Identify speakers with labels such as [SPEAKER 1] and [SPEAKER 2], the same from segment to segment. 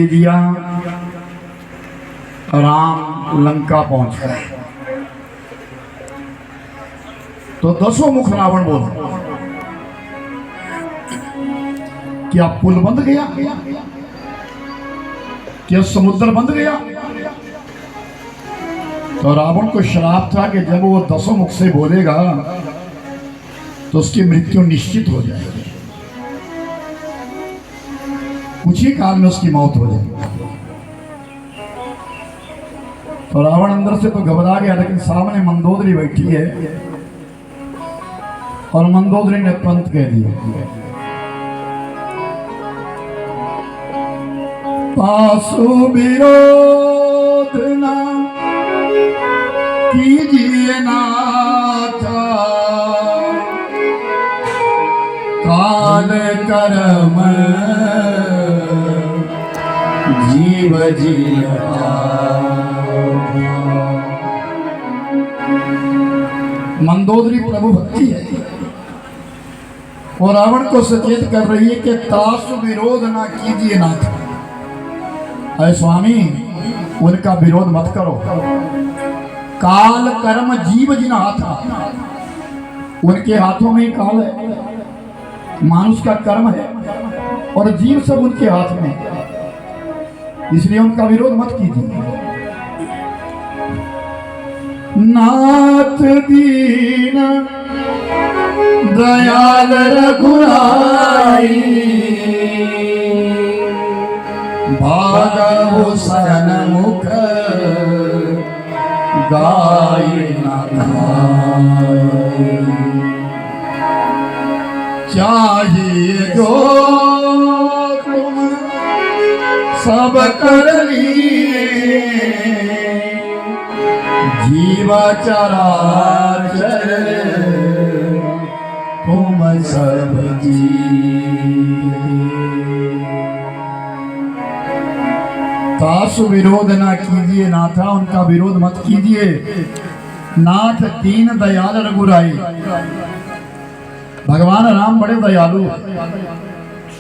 [SPEAKER 1] दिया। राम लंका पहुंच गए तो दसों मुख रावण बोल, क्या पुल बंद गया, क्या समुद्र बंद गया। तो रावण को श्राप था कि जब वो दसों मुख से बोलेगा तो उसकी मृत्यु निश्चित हो जाएगी, कुछ ही काल में उसकी मौत हो जाएगी। तो रावण अंदर से तो घबरा गया, लेकिन सामने मंदोदरी बैठी है और मंदोदरी ने तुरंत कह दिया, पासु विरोध ना कीजिए नाथ, काल कर्म जीव जिया। मंदोदरी प्रभु भक्ति है और रावण को सचेत कर रही है कि तासु विरोध ना कीजिए नाथ। अरे स्वामी, उनका विरोध मत करो। काल कर्म जीव जिन हाथ, उनके हाथों में ही काल है, मानुष का कर्म है और जीव सब उनके हाथ में, इसलिए उनका विरोध मत कीजिए। नाथ दीन दयाल रघुराई, भागवो सन्मुख गाय न खाए। चाहिए जो तुम सब कर लिए, जीवा चराचर तुम सब तासु विरोध ना कीजिए नाथा, उनका विरोध मत कीजिए। नाथ दीन दयाल रघुराई, भगवान राम बड़े दयालु,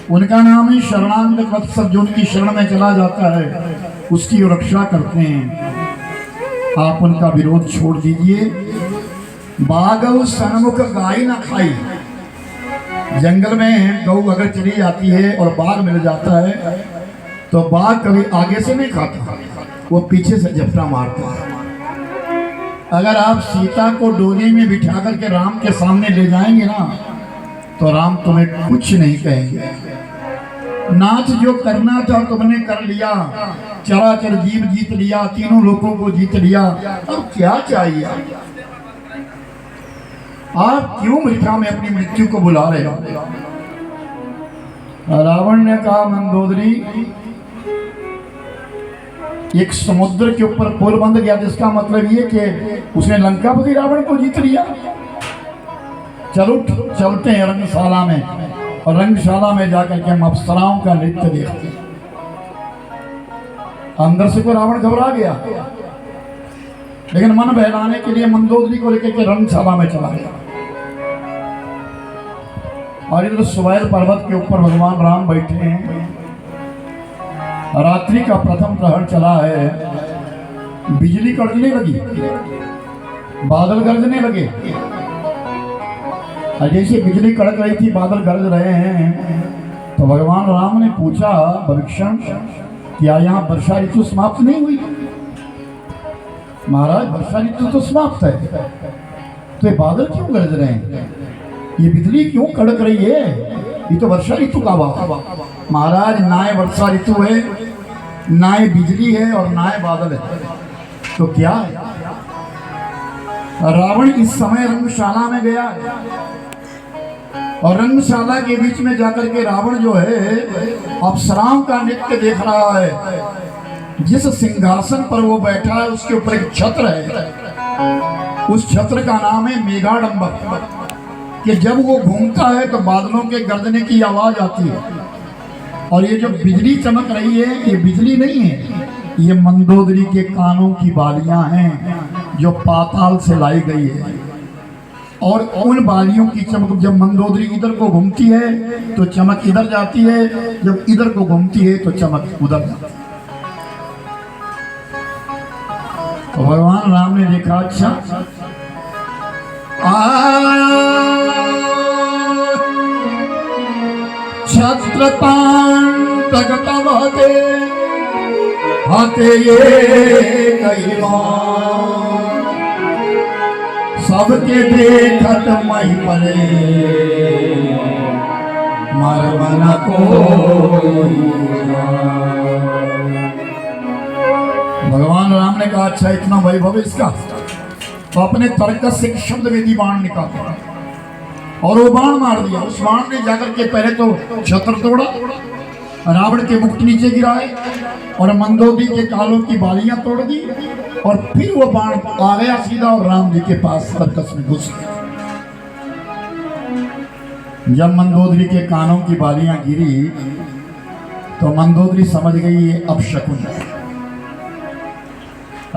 [SPEAKER 1] उनका नाम ही शरणागत वत्सल, जो उनकी शरण में चला जाता है उसकी रक्षा करते हैं। आप उनका विरोध छोड़ दीजिए। बागौ सन्मुख गाय न खाई, जंगल में गौ अगर चली जाती है और बाघ मिल जाता है तो बाघ कभी आगे से नहीं खाता, वो पीछे से झपटा मारता है। अगर आप सीता को डोली में बिठा करके राम के सामने ले जाएंगे ना तो राम तुम्हें कुछ नहीं कहेंगे। नाथ जो करना था तुमने कर लिया, चराचर जीव जीत लिया, तीनों लोगों को जीत लिया, अब क्या चाहिए। आप क्यों मृथा में अपनी मृत्यु को बुला रहे हो। रावण ने कहा, मंदोदरी, एक समुद्र के ऊपर पुल बंद गया, जिसका मतलब ये कि उसने लंकापति रावण को जीत लिया। चलो चलते हैं रंगशाला में, और रंगशाला में जाकर के हम अप्सराओं का नृत्य देखते हैं। अंदर से तो रावण घबरा गया, लेकिन मन बहलाने के लिए मंदोदरी को लेकर के रंगशाला में चला गया। और इधर सुवैल पर्वत के ऊपर भगवान राम बैठे हैं। रात्रि का प्रथम प्रहर चला है, बिजली कड़कने लगी, बादल गरजने लगे। जैसे बिजली कड़क रही थी, बादल गरज रहे हैं, तो भगवान राम ने पूछा, भविक्षण, क्या यहाँ वर्षा ऋतु समाप्त नहीं हुई। महाराज, वर्षा ऋतु तो समाप्त है, तो ये बादल क्यों गरज रहे हैं, ये बिजली क्यों कड़क रही है, ये तो वर्षा ऋतु का बात। महाराज, ना ये वर्षा ऋतु है, ना ये बिजली है, और ना ये बादल है, तो क्या है। रावण इस समय रंगशाला में गया, और रंगशाला के बीच में जाकर के रावण जो है अप्सराओं का नृत्य देख रहा है। जिस सिंहासन पर वो बैठा है उसके ऊपर एक छत्र है, उस छत्र का नाम है मेघाडंबर, कि जब वो घूमता है तो बादलों के गरजने की आवाज आती है। और ये जो बिजली चमक रही है, ये बिजली नहीं है, ये मंदोदरी के कानों की बालियां हैं जो पाताल से लाई गई है। और उन बालियों की चमक, जब मंदोदरी इधर को घूमती है तो चमक इधर जाती है, जब इधर को घूमती है तो चमक उधर जाती है। तो भगवान राम ने देखा, अच्छा छत्रपांतगतवते हते ये कई सबके देखत मई परे मरमन को। भगवान राम ने कहा, अच्छा इतना वैभव इसका, तो अपने तर्कस से शब्द वेदी बाण निकाला और वो बाण मार दिया। उस बाण ने जाकर के पहले तो छत्र तोड़ा, रावण के मुकुट नीचे गिराए और मंदोदरी के कालों की बालियां तोड़ दी, और फिर वो बाण आ गया सीधा और राम जी के पास तर्कस में घुस गया। जब मंदोदरी के कानों की बालियां गिरी तो मंदोदरी समझ गई ये अपशकुन है,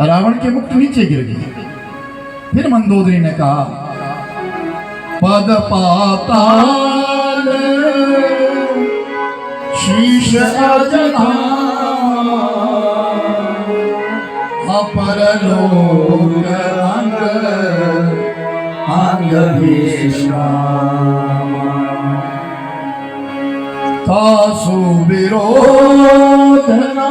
[SPEAKER 1] रावण के मुकुट नीचे गिर गए। फिर मंदोदरी ने कहा, पद पाताल शीश अजना अपरलोक अंग अंग तासु विरोधना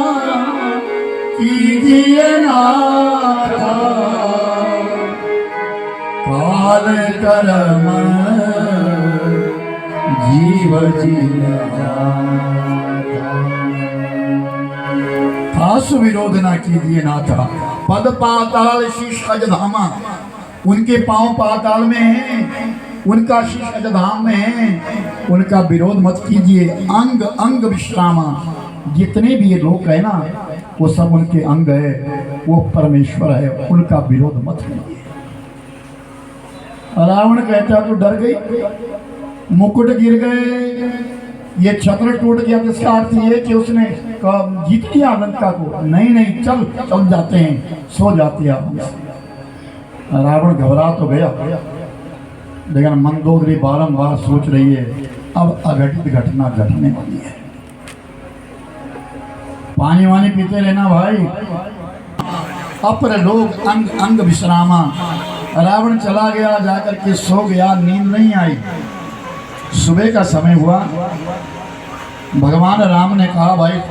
[SPEAKER 1] कीजिए नाथा, काल कर्म जीव तासु विरोध ना कीजिए नाथा। पद पाताल शीश अजधामा, उनके पांव पाताल में हैं, उनका शीश अजधाम में है, उनका विरोध मत कीजिए। अंग अंग विश्रामा, जितने भी ये लोग है ना वो सब उनके अंग है, वो परमेश्वर है, उनका विरोध मत कीजिए। रावण कहता तो डर गई, मुकुट गिर गए, ये छत्र टूट गया, तो इसका अर्थ ये कि उसने जीत लिया लंका को। नहीं नहीं, चल चल जाते हैं, सो जाते हैं। रावण घबरा तो गया, लेकिन मंदोदरी बारंबार सोच रही है अब अघटित घटना घटने वाली है। पानी वानी पीते रहना भाई। अपर लोग अंग अंग विश्रामा, रावण चला गया, जाकर के सो गया, नींद नहीं आई। सुबह का समय हुआ, भगवान राम ने कहा, भाई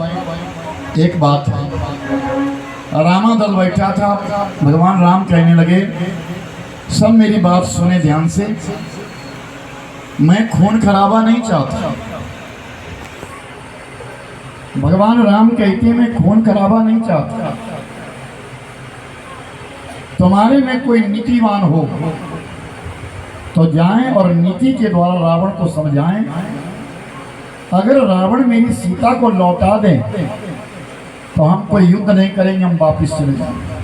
[SPEAKER 1] एक बात है। रामा दल बैठा था, भगवान राम कहने लगे, सब मेरी बात सुने ध्यान से, मैं खून खराबा नहीं चाहता। भगवान राम कहते मैं खून खराबा नहीं चाहता। तुम्हारे में कोई नीतिवान हो तो जाएं और नीति के द्वारा रावण को समझाएं। अगर रावण मेरी सीता को लौटा दें तो हम कोई युद्ध नहीं करेंगे, हम वापिस चले जाएंगे।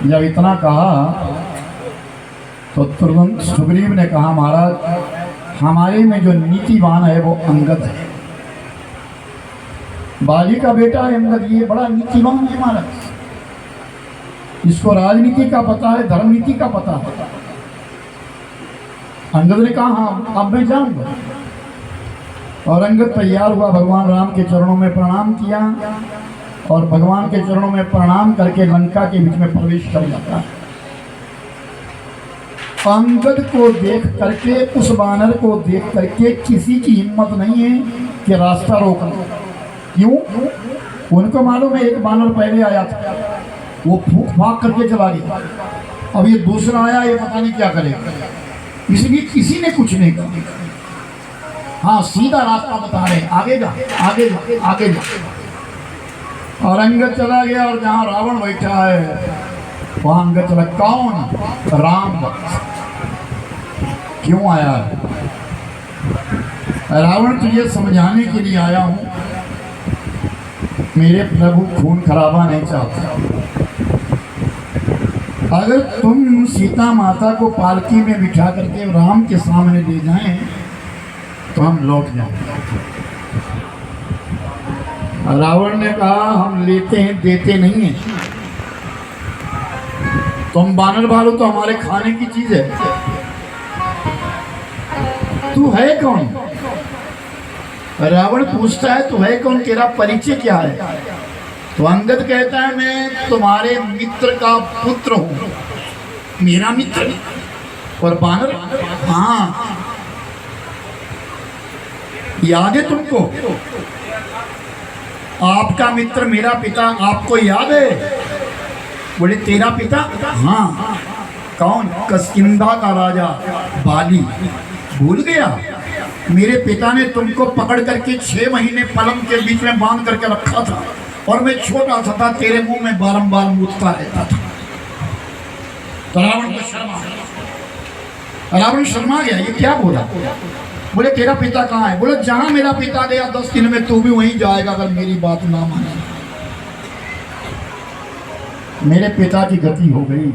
[SPEAKER 1] जब इतना कहा तो तुरंत सुग्रीव ने कहा, महाराज हमारे में जो नीतिवान है वो अंगद है, बाली का बेटा है अंगद, ये बड़ा नीतिवान है महाराज, इसको राजनीति का पता है, धर्म नीति का पता है। अंगद ने कहा, हाँ अब मैं जाऊंगा। और अंगद तैयार हुआ, भगवान राम के चरणों में प्रणाम किया और भगवान के चरणों में प्रणाम करके लंका के बीच में प्रवेश कर जाता है। अंगद को देख करके, उस बानर को देख करके किसी की हिम्मत नहीं है कि रास्ता रोकना। क्यों? उनको मालूम है एक बानर पहले आया था, वो फूक फाक करके चला गया, अब ये दूसरा आया, ये पता नहीं क्या करेगा, इसलिए किसी ने कुछ नहीं कहा। हाँ सीधा रास्ता बता रहे, आगे जा आगे जा आगे जा। और अंगद चला गया और जहाँ रावण बैठा है वहाँ अंगद चला। कौन? राम। क्यों आया है? रावण तुझे समझाने के लिए आया हूँ, मेरे प्रभु खून खराबा नहीं चाहते। अगर तुम सीता माता को पालकी में बिठा करके राम के सामने ले जाएं तो हम लौट जाएंगे। रावण ने कहा, हम लेते हैं देते नहीं हैं। तुम बानर भालू तो हमारे खाने की चीज है। तू है कौन? रावण पूछता है तू है कौन, तेरा परिचय क्या है? तो अंगद कहता है मैं तुम्हारे मित्र का पुत्र हूं। मेरा मित्र? और बानर? हाँ, याद है तुमको? आपका मित्र मेरा पिता आपको याद है? बोले तेरा पिता? हाँ। कौन? किष्किंधा का राजा बाली। भूल गया? मेरे पिता ने तुमको पकड़ करके 6 महीने पलंग के बीच में बांध करके रखा था और मैं छोटा सा था, तेरे मुंह में बारंबार मूतता रहता था। तो रावण को शर्म आ गया। रावण शर्मा गया, ये क्या बोला? बोले तेरा पिता कहाँ है? बोले जहां मेरा पिता गया 10 दिन में तू भी वहीं जाएगा अगर मेरी बात ना माने। मेरे पिता की गति हो गई।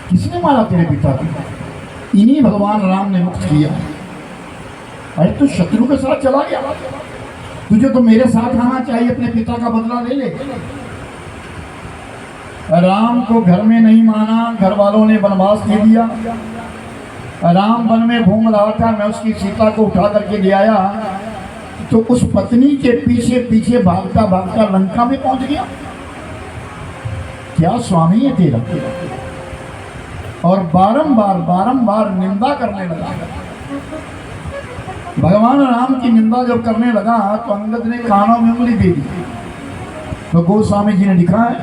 [SPEAKER 1] किसने मारा तेरे पिता को? इन्हीं भगवान राम ने मुक्त किया। अरे तू शत्रु के साथ चला गया, तुझे तो मेरे साथ आना चाहिए, अपने पिता का बदला ले ले। राम को घर में नहीं माना, घर वालों ने वनवास दे दिया। राम वन में घूम रहा था, मैं उसकी सीता को उठा करके ले आया तो उस पत्नी के पीछे पीछे भागता भागता लंका में पहुंच गया। क्या स्वामी है तेरा? और बारंबार निंदा करने लगा। भगवान राम की निंदा जब करने लगा तो अंगद ने कानों में उंगली दे दी। तो गोस्वामी जी ने लिखा है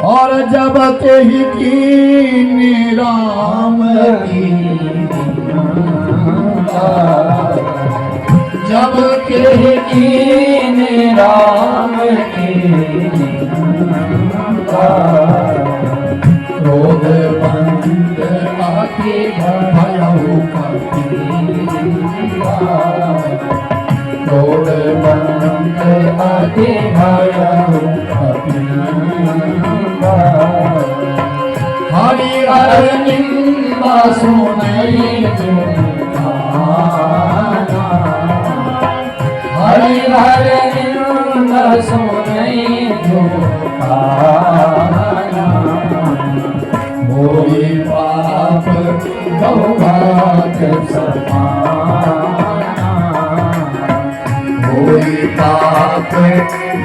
[SPEAKER 1] और जब ते ही कीन राम की, जब ते ही कीन राम की, क्रोध बंद अति भयउ कपीरा, क्रोध बंद अति भयउ कपीरा, हरि हर निंदा सुनई गाना, हरि हर निंदा सुनई गाना, होई पाप गौघाट समाना, होई पाप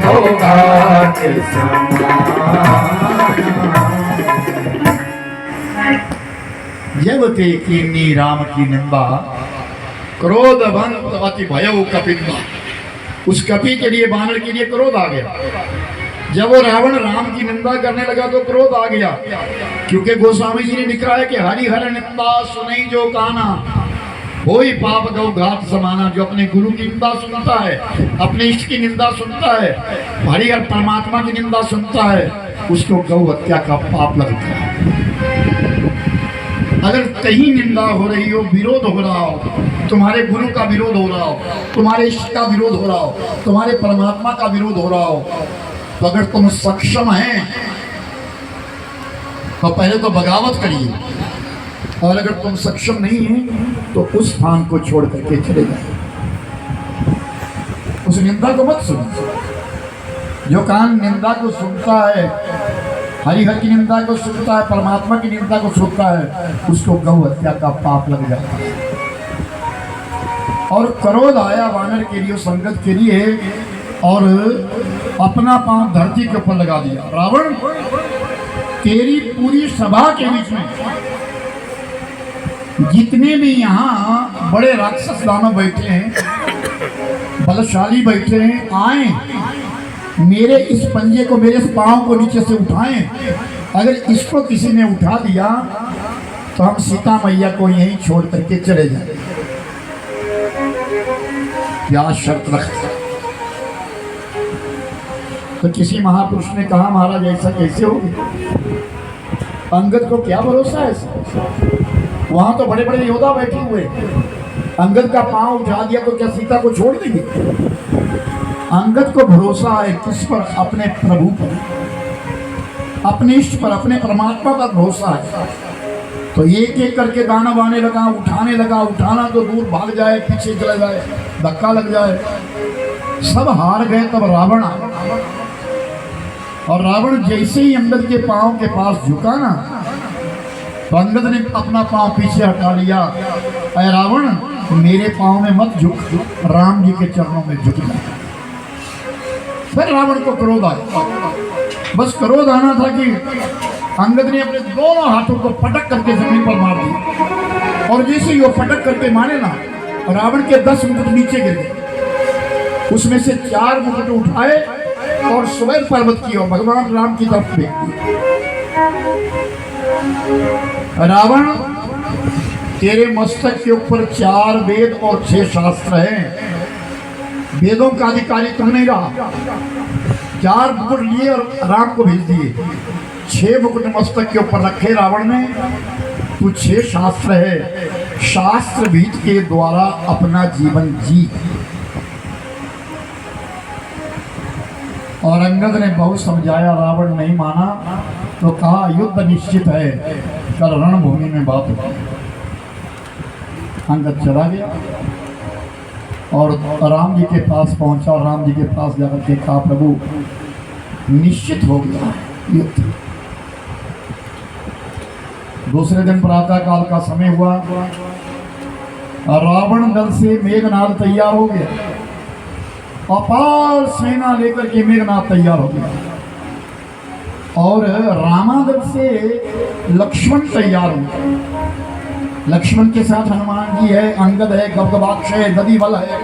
[SPEAKER 1] गौघाट समाना। जब ते कीनी राम की निंदा, क्रोधवंत अति भयउ कपिंदा। उस कपि के लिए, बानर के लिए क्रोध आ गया। जब वो रावण राम की निंदा करने लगा तो क्रोध आ गया, क्योंकि गोस्वामी जी ने लिखा है कि हरिहर निंदा सुनई जो काना, होई पाप गौ घाट समाना। जो अपने गुरु की निंदा सुनता है, अपने इष्ट की निंदा सुनता है, हरिहर परमात्मा की निंदा सुनता है, उसको गौ हत्या का पाप लगता है। अगर कहीं निंदा हो रही हो, विरोध हो रहा हो, तुम्हारे गुरु का विरोध हो रहा हो, तुम्हारे इष्ट का विरोध हो रहा हो, तुम्हारे परमात्मा का विरोध हो रहा हो, तो अगर तुम सक्षम हैं तो पहले तो बगावत करिए, और अगर तुम सक्षम नहीं हैं तो उस स्थान को छोड़ करके चले जाए। उस निंदा को मत सुनो। जो कान निंदा को सुनता है, हरिहर की निंदा को सुनता है, परमात्मा की निंदा को सुनता है, उसको गौ हत्या का पाप लग जाता है। और क्रोध आया वानर के लिए, संगत के लिए, और अपना पांव धरती के ऊपर लगा दिया। रावण, तेरी पूरी सभा के बीच में जितने भी यहाँ बड़े राक्षस दानव बैठे हैं, बलशाली बैठे हैं, आए मेरे इस पंजे को, मेरे इस पांव को नीचे से उठाएं। अगर इसको किसी ने उठा दिया तो हम सीता मैया को यहीं छोड़ करके चले जाएं। क्या शर्त रखते? तो किसी महापुरुष ने कहा महाराज ऐसा कैसे होगा? अंगद को क्या भरोसा है? वहां तो बड़े बड़े योद्धा बैठे हुए, अंगद का पांव उठा दिया तो क्या सीता को छोड़ देंगे? अंगद को भरोसा है किस पर? अपने प्रभु पर, अपने इष्ट पर, अपने परमात्मा पर भरोसा है। तो एक एक करके दानव आने लगा, उठाने लगा। उठाना तो दूर, भाग जाए, पीछे चला जाए, धक्का लग जाए। सब हार गए। तब रावण और रावण जैसे ही अंगद के पांव के पास झुका ना, तो अंगद ने अपना पांव पीछे हटा लिया। अरे रावण, मेरे पांव में मत झुक, राम जी के चरणों में झुक जा। फिर रावण को क्रोध आया। बस क्रोध आना था कि अंगद ने अपने दोनों हाथों को पटक करके जमीन पर मार दिया। और जैसे ही वो पटक करके मारे ना, रावण के 10 मुकुट नीचे गिर गए। उसमें से 4 मुकुट उठाए और स्वयं पर्वत की ओर भगवान राम की तरफ फेंक दिए। रावण, तेरे मस्तक के ऊपर 4 वेद और 6 शास्त्र हैं। वेदों का अधिकारी तुम नहीं रहा। 4 मुकुट लिए और राम को भेज दिए। 6 मुकुट मस्तक के ऊपर रखे रावण ने। तू 6 शास्त्र है, शास्त्र भीत के द्वारा अपना जीवन जी। और अंगद ने बहुत समझाया, रावण नहीं माना। तो कहा युद्ध निश्चित है, कल रणभूमि में बात होगी। अंगद चला गया और राम जी के पास पहुंचा। राम जी के पास जाकर के कहा, प्रभु निश्चित हो गया युद्ध। दूसरे दिन प्रातः काल का समय हुआ। रावण दल से मेघनाद तैयार हो गया। अपार सेना लेकर के मेघनाद तैयार हो गया। और रामादल से लक्ष्मण तैयार हो। लक्ष्मण के साथ हनुमान जी है, अंगद है, गबगबाक्ष है, दधीबल है।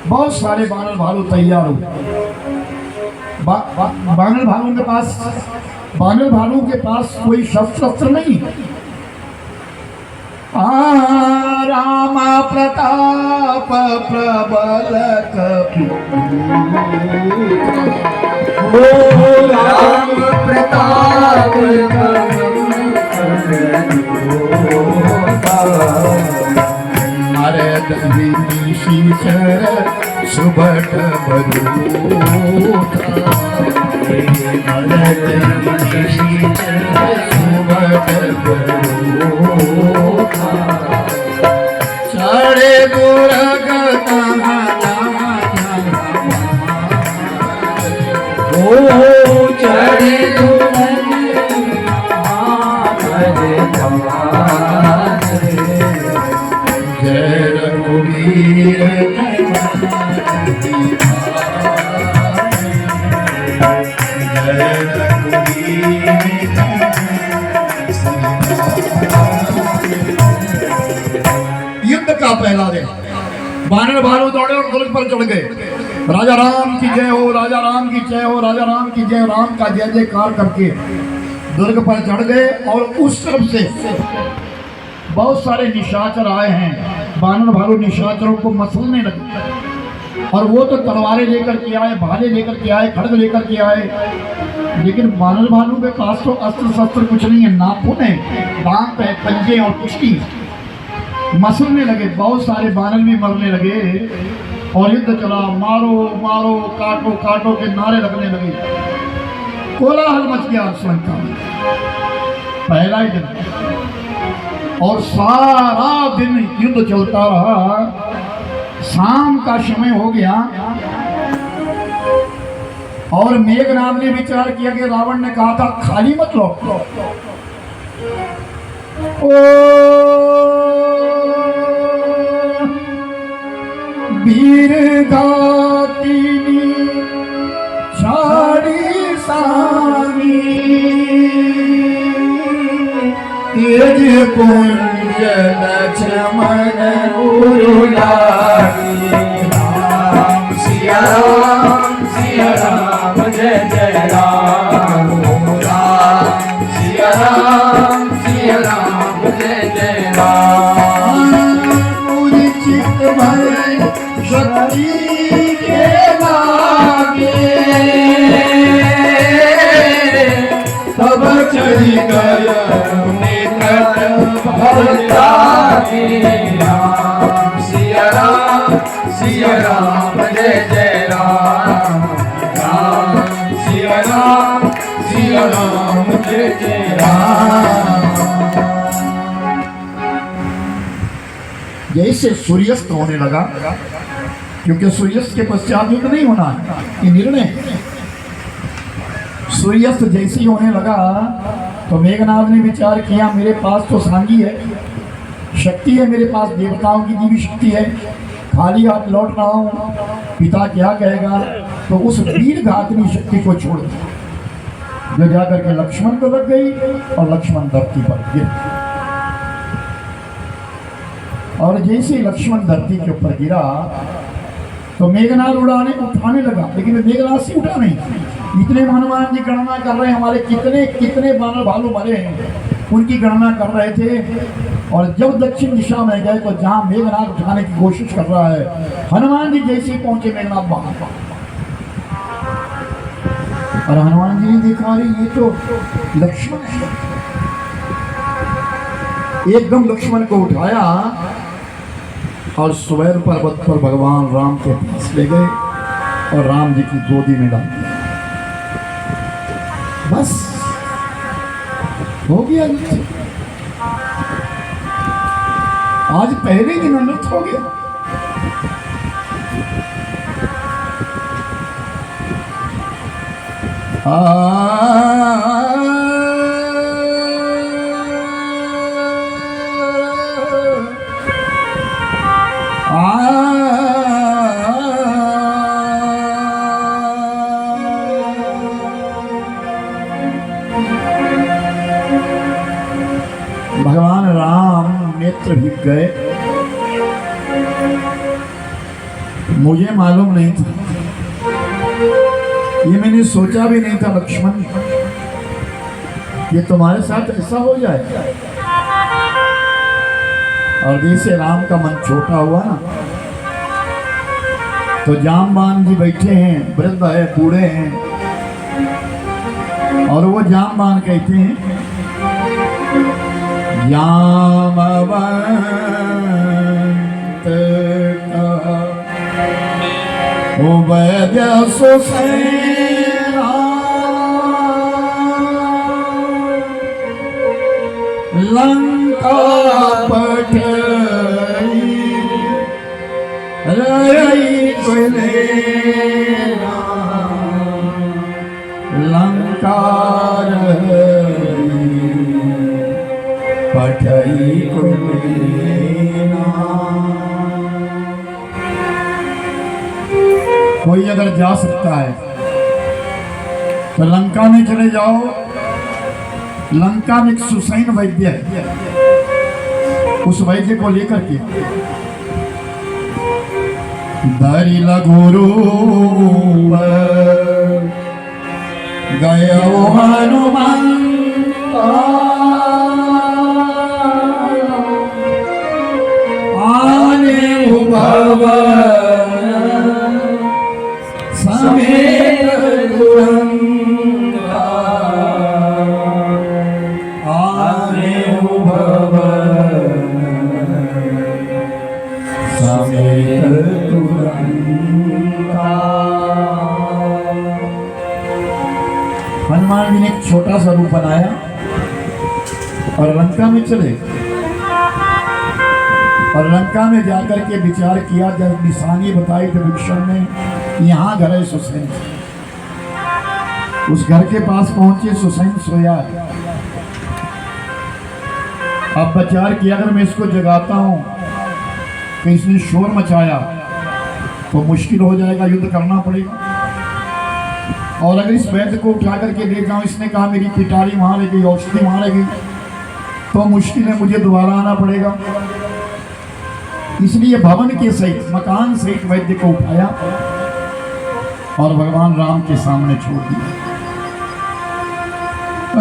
[SPEAKER 1] बहुत सारे बानर भालू तैयार हो। बानर भालू के पास कोई शस्त्र नहीं। राम प्रताप प्रबल
[SPEAKER 2] राम प्रताप
[SPEAKER 1] अरे दही शीचर सुबट चढ़े दुर्ग
[SPEAKER 2] चढ़े
[SPEAKER 1] जय रघुवीर युद्ध का पहला दिन बानर भालू दौड़े और दुर्ग पर चढ़ गए। राजा राम की जय हो, राजा राम की जय हो, राजा राम की जय। राम का जय जयकार करके दुर्ग पर चढ़ गए। और उस तरफ से बहुत सारे निशाचर आए हैं। बानर भालू निशाचरों को मसलने लगे। और वो तो तलवारें लेकर के आए, भाले लेकर के आए, खड्ग लेकर के आए। लेकिन बानर भालू के पास तो अस्त्र शस्त्र कुछ नहीं है। नाखून है, दांत है, पंजे और कुश्ती। मसलने लगे। बहुत सारे बानर भी मरने लगे। और युद्ध चला। मारो मारो, काटो काटो के नारे लगने लगे। कोलाहल मच गया लंका में। पहला ही दिन और सारा दिन युद्ध चलता रहा। शाम का समय हो गया और मेघनाद ने विचार किया कि रावण ने कहा था खाली मत लौटो। वीर गातिनी छाड़ी सामी तेज पुंज लक्ष्मण उरुलागी।
[SPEAKER 2] राम सिया राम जय जय राम। राम सिया राम जय जय राम।
[SPEAKER 1] चित भय शक्ति के लागे तब चली गया निकट भरतागे।
[SPEAKER 2] राम सिया राम जय जय राम। राम सिया राम जय जय राम।
[SPEAKER 1] जैसे सूर्यास्त होने लगा, क्योंकि सूर्यास्त के पश्चात युद्ध नहीं होना है, ये निर्णय है। सूर्यास्त जैसे ही होने लगा तो मेघनाथ ने विचार किया, मेरे पास तो सांगी है, शक्ति है मेरे पास, देवताओं की भी शक्ति है, खाली हाथ लौट रहा हूँ, पिता क्या कहेगा। तो उस वीर घातनी शक्ति को छोड़ दिया जो जाकर के लक्ष्मण को लग गई और लक्ष्मण धरती पर गिर। और जैसे ही लक्ष्मण धरती के ऊपर गिरा तो मेघनाथ उठाने लगा, लेकिन मेघनाथ से उठा नहीं। इतने हनुमान जी गणना कर रहे हैं हमारे कितने कितने बानर भालू मरे हैं, उनकी गणना कर रहे थे। और जब दक्षिण दिशा में गए तो जहां मेघनाथ उठाने की कोशिश कर रहा है, हनुमान जी जैसे ही पहुंचे मेघनाथ वहां। और हनुमान जी ने देखा ये तो लक्ष्मण है, एकदम लक्ष्मण को उठाया और स्वर्ग पर्वत पर भगवान राम के पास ले गए और राम जी की गोदी में डाल दिया। बस हो गया युद्ध। आज पहले दिन अनर्थ हो गया। भगवान राम नेत्र भीग गए। मुझे मालूम नहीं था, ये मैंने सोचा भी नहीं था लक्ष्मण ये तुम्हारे साथ ऐसा हो जाए। और जैसे राम का मन छोटा हुआ ना तो जामवान जी बैठे हैं, वृद्ध है, बूढ़े हैं, और वो जामवान कहते हैं जामवंत वैद्य सुसेना लंका पटई रई कुलेरा लंका पटई कुलेरा। कोई अगर जा सकता है तो लंका में चले जाओ। लंका में एक सुसैन वैद्य है, उस वैद्य को लेकर के दरिल गुरु गयो हनुमंत आने भवन समेत दुरंगा आने भवन समेत दुरंगा। हनुमान जी ने एक छोटा सा रूप बनाया और लंका में चले, और लंका में जाकर के विचार किया, जब निशानी बताई तो विभीषण ने, यहाँ घर है सुसैन। उस घर के पास पहुंचे, सुसैन सोया है। अब विचार किया अगर मैं इसको जगाता हूं तो इसने शोर मचाया तो मुश्किल हो जाएगा, युद्ध करना पड़ेगा। और अगर इस वैद्य को उठा करके ले जाऊं, इसने कहा मेरी पिटारी वहां ले गई, औषधि वहां ले गई, तो मुश्किल है, मुझे दोबारा आना पड़ेगा। इसलिए भवन के सहित, मकान सहित वैद्य को उठाया और भगवान राम के सामने छोड़ दिया।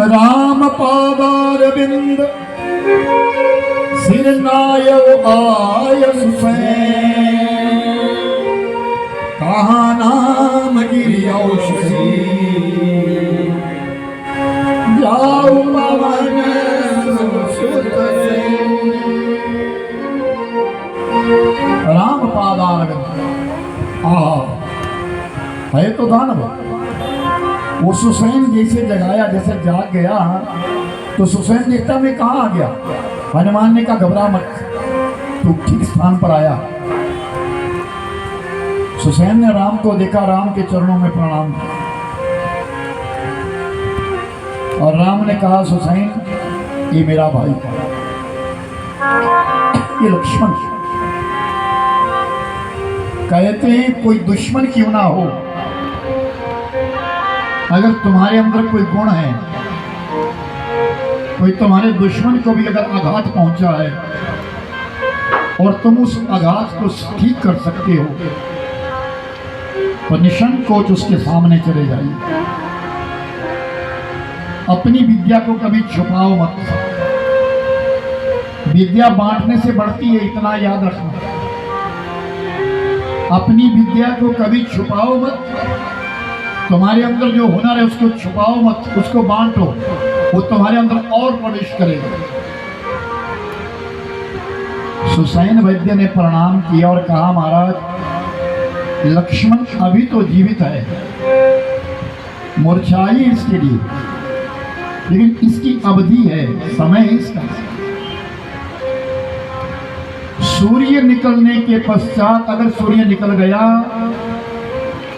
[SPEAKER 1] राम पादारविंद सिर नायो आय सुसैन कहा नाम गिरि औषधि जाऊ पवन सुत राम पादारविंद। है तो दानव। वो सुसैन जैसे जगाया, जैसे जाग गया तो सुसैन देखता मैं कहाँ आ गया। हनुमान ने कहा घबरा मत, तू ठीक स्थान पर आया। सुसैन ने राम को देखा, राम के चरणों में प्रणाम किया। और राम ने कहा सुसैन ये मेरा भाई, ये लक्ष्मण। कहते हैं कोई दुश्मन क्यों ना हो, अगर तुम्हारे अंदर कोई गुण है, कोई तुम्हारे दुश्मन को भी अगर आघात पहुंचा है और तुम उस आघात को ठीक कर सकते हो तो निसंकोच उसके सामने चले जाइए। अपनी विद्या को कभी छुपाओ मत। विद्या बांटने से बढ़ती है, इतना याद रखना। अपनी विद्या को कभी छुपाओ मत। तुम्हारे अंदर जो हुनर है उसको छुपाओ मत, उसको बांटो, वो तुम्हारे अंदर और प्रवेश करेगा। सुसैन वैद्य ने प्रणाम किया और कहा महाराज लक्ष्मण अभी तो जीवित है, मूर्छाई इसके लिए, लेकिन इसकी अवधि है, समय है इसका। सूर्य निकलने के पश्चात अगर सूर्य निकल गया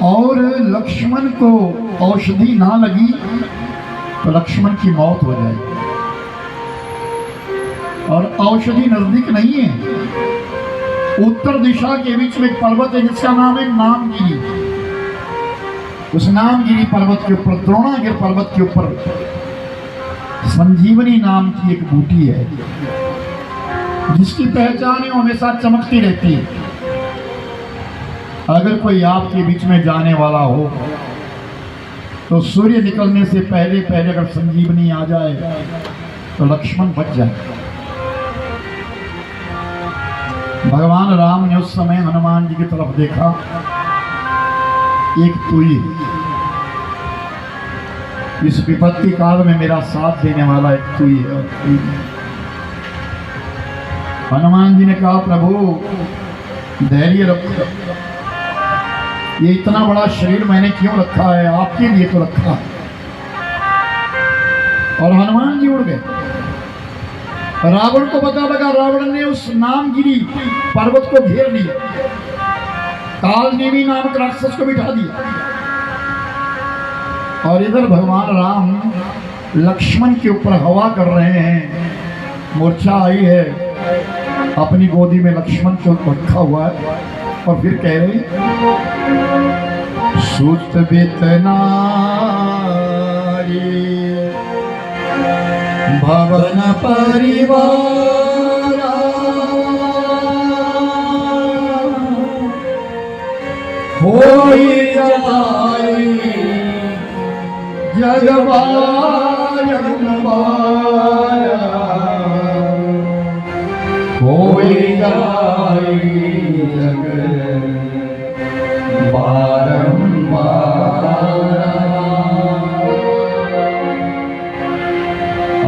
[SPEAKER 1] और लक्ष्मण को औषधि ना लगी तो लक्ष्मण की मौत हो जाएगी। और औषधि नजदीक नहीं है, उत्तर दिशा के बीच में एक पर्वत है जिसका नाम है नामगिरी। उस नामगिरी पर्वत के ऊपर, द्रोणागिर पर्वत के ऊपर संजीवनी नाम की एक बूटी है जिसकी पहचान हमेशा चमकती रहती है। अगर कोई आपके बीच में जाने वाला हो तो सूर्य निकलने से पहले पहले अगर संजीवनी आ जाए तो लक्ष्मण बच जाए। भगवान राम ने उस समय हनुमान जी की तरफ देखा, एक तुई इस विपत्ति काल में मेरा साथ देने वाला एक तुई है। और तुई हनुमान जी ने कहा प्रभु धैर्य रखो, ये इतना बड़ा शरीर मैंने क्यों रखा है, आपके लिए तो रखा है। और हनुमान जी उड़ गए। रावण को पता लगा, रावण ने उस नामगिरी पर्वत को घेर लिया, कालनेमी नामक राक्षस को बिठा दिया। और इधर भगवान राम लक्ष्मण के ऊपर हवा कर रहे हैं, मूर्छा आई है, अपनी गोदी में लक्ष्मण को रखा हुआ है और फिर कह रहे सुत बेतनारी भवन परिवार होई जाई होई जाई जग बारंबार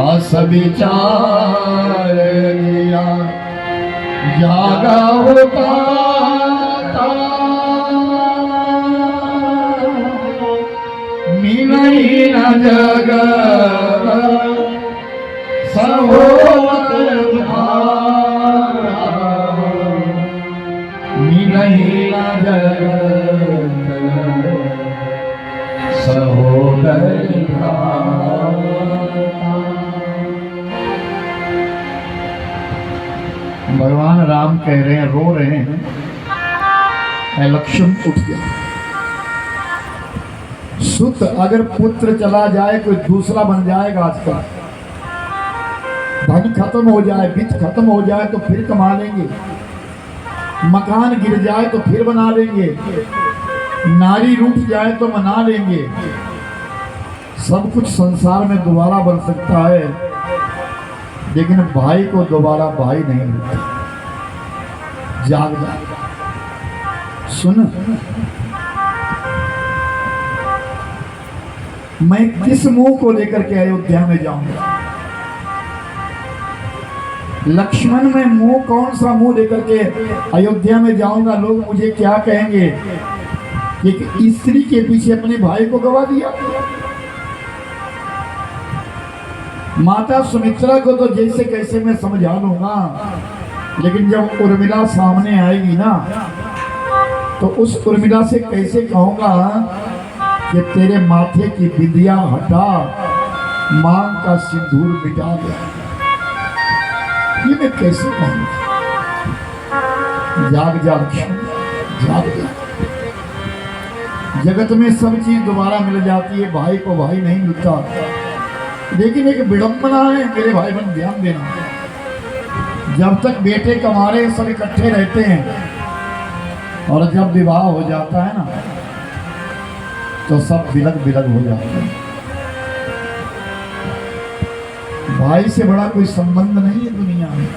[SPEAKER 1] अस विचार लिया जागा होता मिलई न जग सहोवत मिलई न जग सहोदर। भगवान राम कह रहे हैं, रो रहे हैं। लक्ष्मण उठ गया। सुत अगर पुत्र चला जाए कोई दूसरा बन जाएगा। आजकल धन खत्म हो जाए, वित्त खत्म हो जाए तो फिर कमा लेंगे, मकान गिर जाए तो फिर बना लेंगे, नारी रूठ जाए तो मना लेंगे। सब कुछ संसार में दोबारा बन सकता है, लेकिन भाई को दोबारा भाई नहीं मिलता। जाग जाग सुन, मैं किस मुंह को लेकर के अयोध्या में जाऊंगा? लक्ष्मण में मुंह, कौन सा मुंह लेकर के अयोध्या में जाऊंगा? लोग मुझे क्या कहेंगे? एक स्त्री के पीछे अपने भाई को गवा दिया। माता सुमित्रा को तो जैसे कैसे मैं समझा लूंगा, लेकिन जब उर्मिला सामने आएगी ना तो उस उर्मिला से कैसे कहूंगा कि तेरे माथे की बिंदिया हटा, मांग का सिंदूर मिटा गया। ये मैं कैसे कहूँगा? जाग जा लक्ष्मण, जाग जा। जगत में सब चीज दोबारा मिल जाती है, भाई को भाई नहीं मिलता। लेकिन एक विडंबना है मेरे भाई बहन, ध्यान देना। जब तक बेटे कमारे सब इकट्ठे रहते हैं और जब विवाह हो जाता है ना तो सब बिलग बिलग हो जाते हैं। भाई से बड़ा कोई संबंध नहीं है दुनिया में।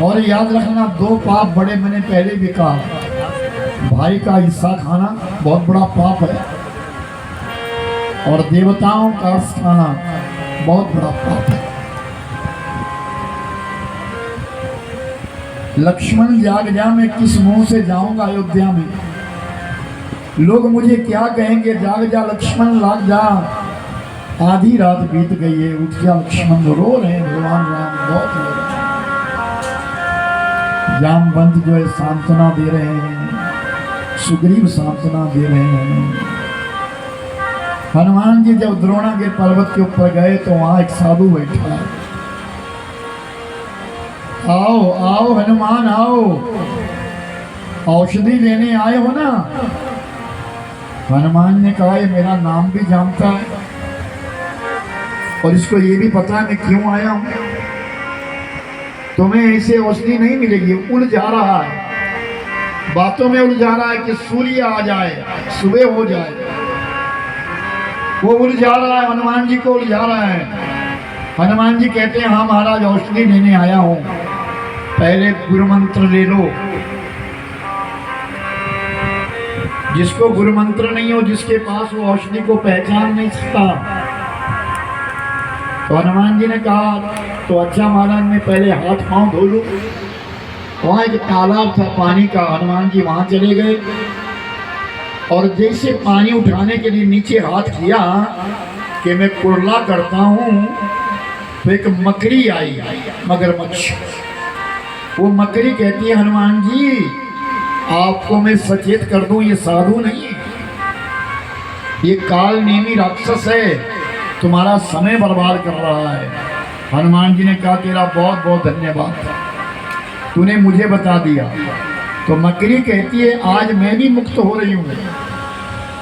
[SPEAKER 1] और याद रखना, दो पाप बड़े मैंने पहले भी कहा, भाई का हिस्सा खाना बहुत बड़ा पाप है और देवताओं का रस खाना बहुत बड़ा पाप है। लक्ष्मण जाग जा, मैं किस मुंह से जाऊंगा अयोध्या में? लोग मुझे क्या कहेंगे? जाग जा लक्ष्मण, लाग जा, आधी रात बीत गई है, उठ जा लक्ष्मण। रो रहे हैं भगवान राम, बहुत रो रहे हैं। जामवंत जो है सांत्वना दे रहे हैं, सुग्रीव सांत्वना दे रहे हैं। हनुमान जी जब द्रोणागिरि पर्वत के ऊपर गए तो वहां एक साधु बैठा है। आओ आओ हनुमान आओ, औषधि लेने आए हो ना? हनुमान ने कहा ये मेरा नाम भी जानता है और इसको ये भी पता है मैं क्यों आया हूं। तुम्हें ऐसे औषधि नहीं मिलेगी। उड़ जा रहा है, बातों में उड़ जा रहा है कि सूर्य आ जाए, सुबह हो जाए। वो उड़ जा रहा है, हनुमान जी को उड़ जा रहा है। हनुमान जी कहते हैं हाँ महाराज, औषधि लेने आया हूं, पहले गुरु मंत्र ले लो। जिसको गुरु मंत्र नहीं हो, जिसके पास वो औषधि को पहचान नहीं सकता। तो हनुमान जी ने कहा तो अच्छा महाराज, मैं पहले हाथ पांव धो लूं। वहां एक तालाब था पानी का, हनुमान जी वहां चले गए और जैसे पानी उठाने के लिए नीचे हाथ किया कि मैं कुरला करता हूं, तो एक मकड़ी आई, मगरमच्छ। वो मकड़ी कहती है हनुमान जी आपको मैं सचेत कर दूं, ये साधु नहीं है, ये काल नेमी राक्षस है, तुम्हारा समय बर्बाद कर रहा है। हनुमान जी ने कहा तेरा बहुत बहुत धन्यवाद, तूने मुझे बता दिया। तो मकड़ी कहती है आज मैं भी मुक्त हो रही हूँ,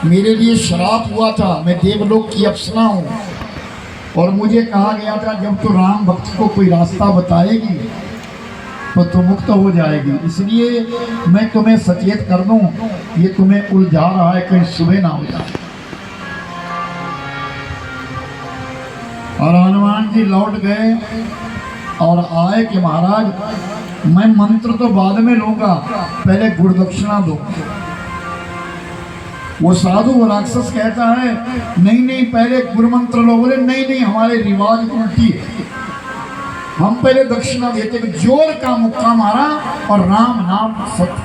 [SPEAKER 1] मेरे लिए श्राप हुआ था, मैं देवलोक की अप्सरा हूँ और मुझे कहा गया था जब तो राम भक्त को कोई रास्ता बताएगी तो तुम मुक्त हो जाएगी, इसलिए मैं तुम्हें सचेत कर दूं, ये तुम्हें उलझा रहा है, कहीं सुबह ना हो जाए। और हनुमान जी लौट गए और आए कि महाराज मैं मंत्र तो बाद में लूंगा, पहले गुरुदक्षिणा दो। वो साधु वो राक्षस कहता है नहीं नहीं पहले गुरु मंत्र लो। बोले नहीं नहीं हमारे रिवाज उल्टी है, हम पहले दक्षिणा देते। जोर का मुक्का मारा और राम नाम सत्य।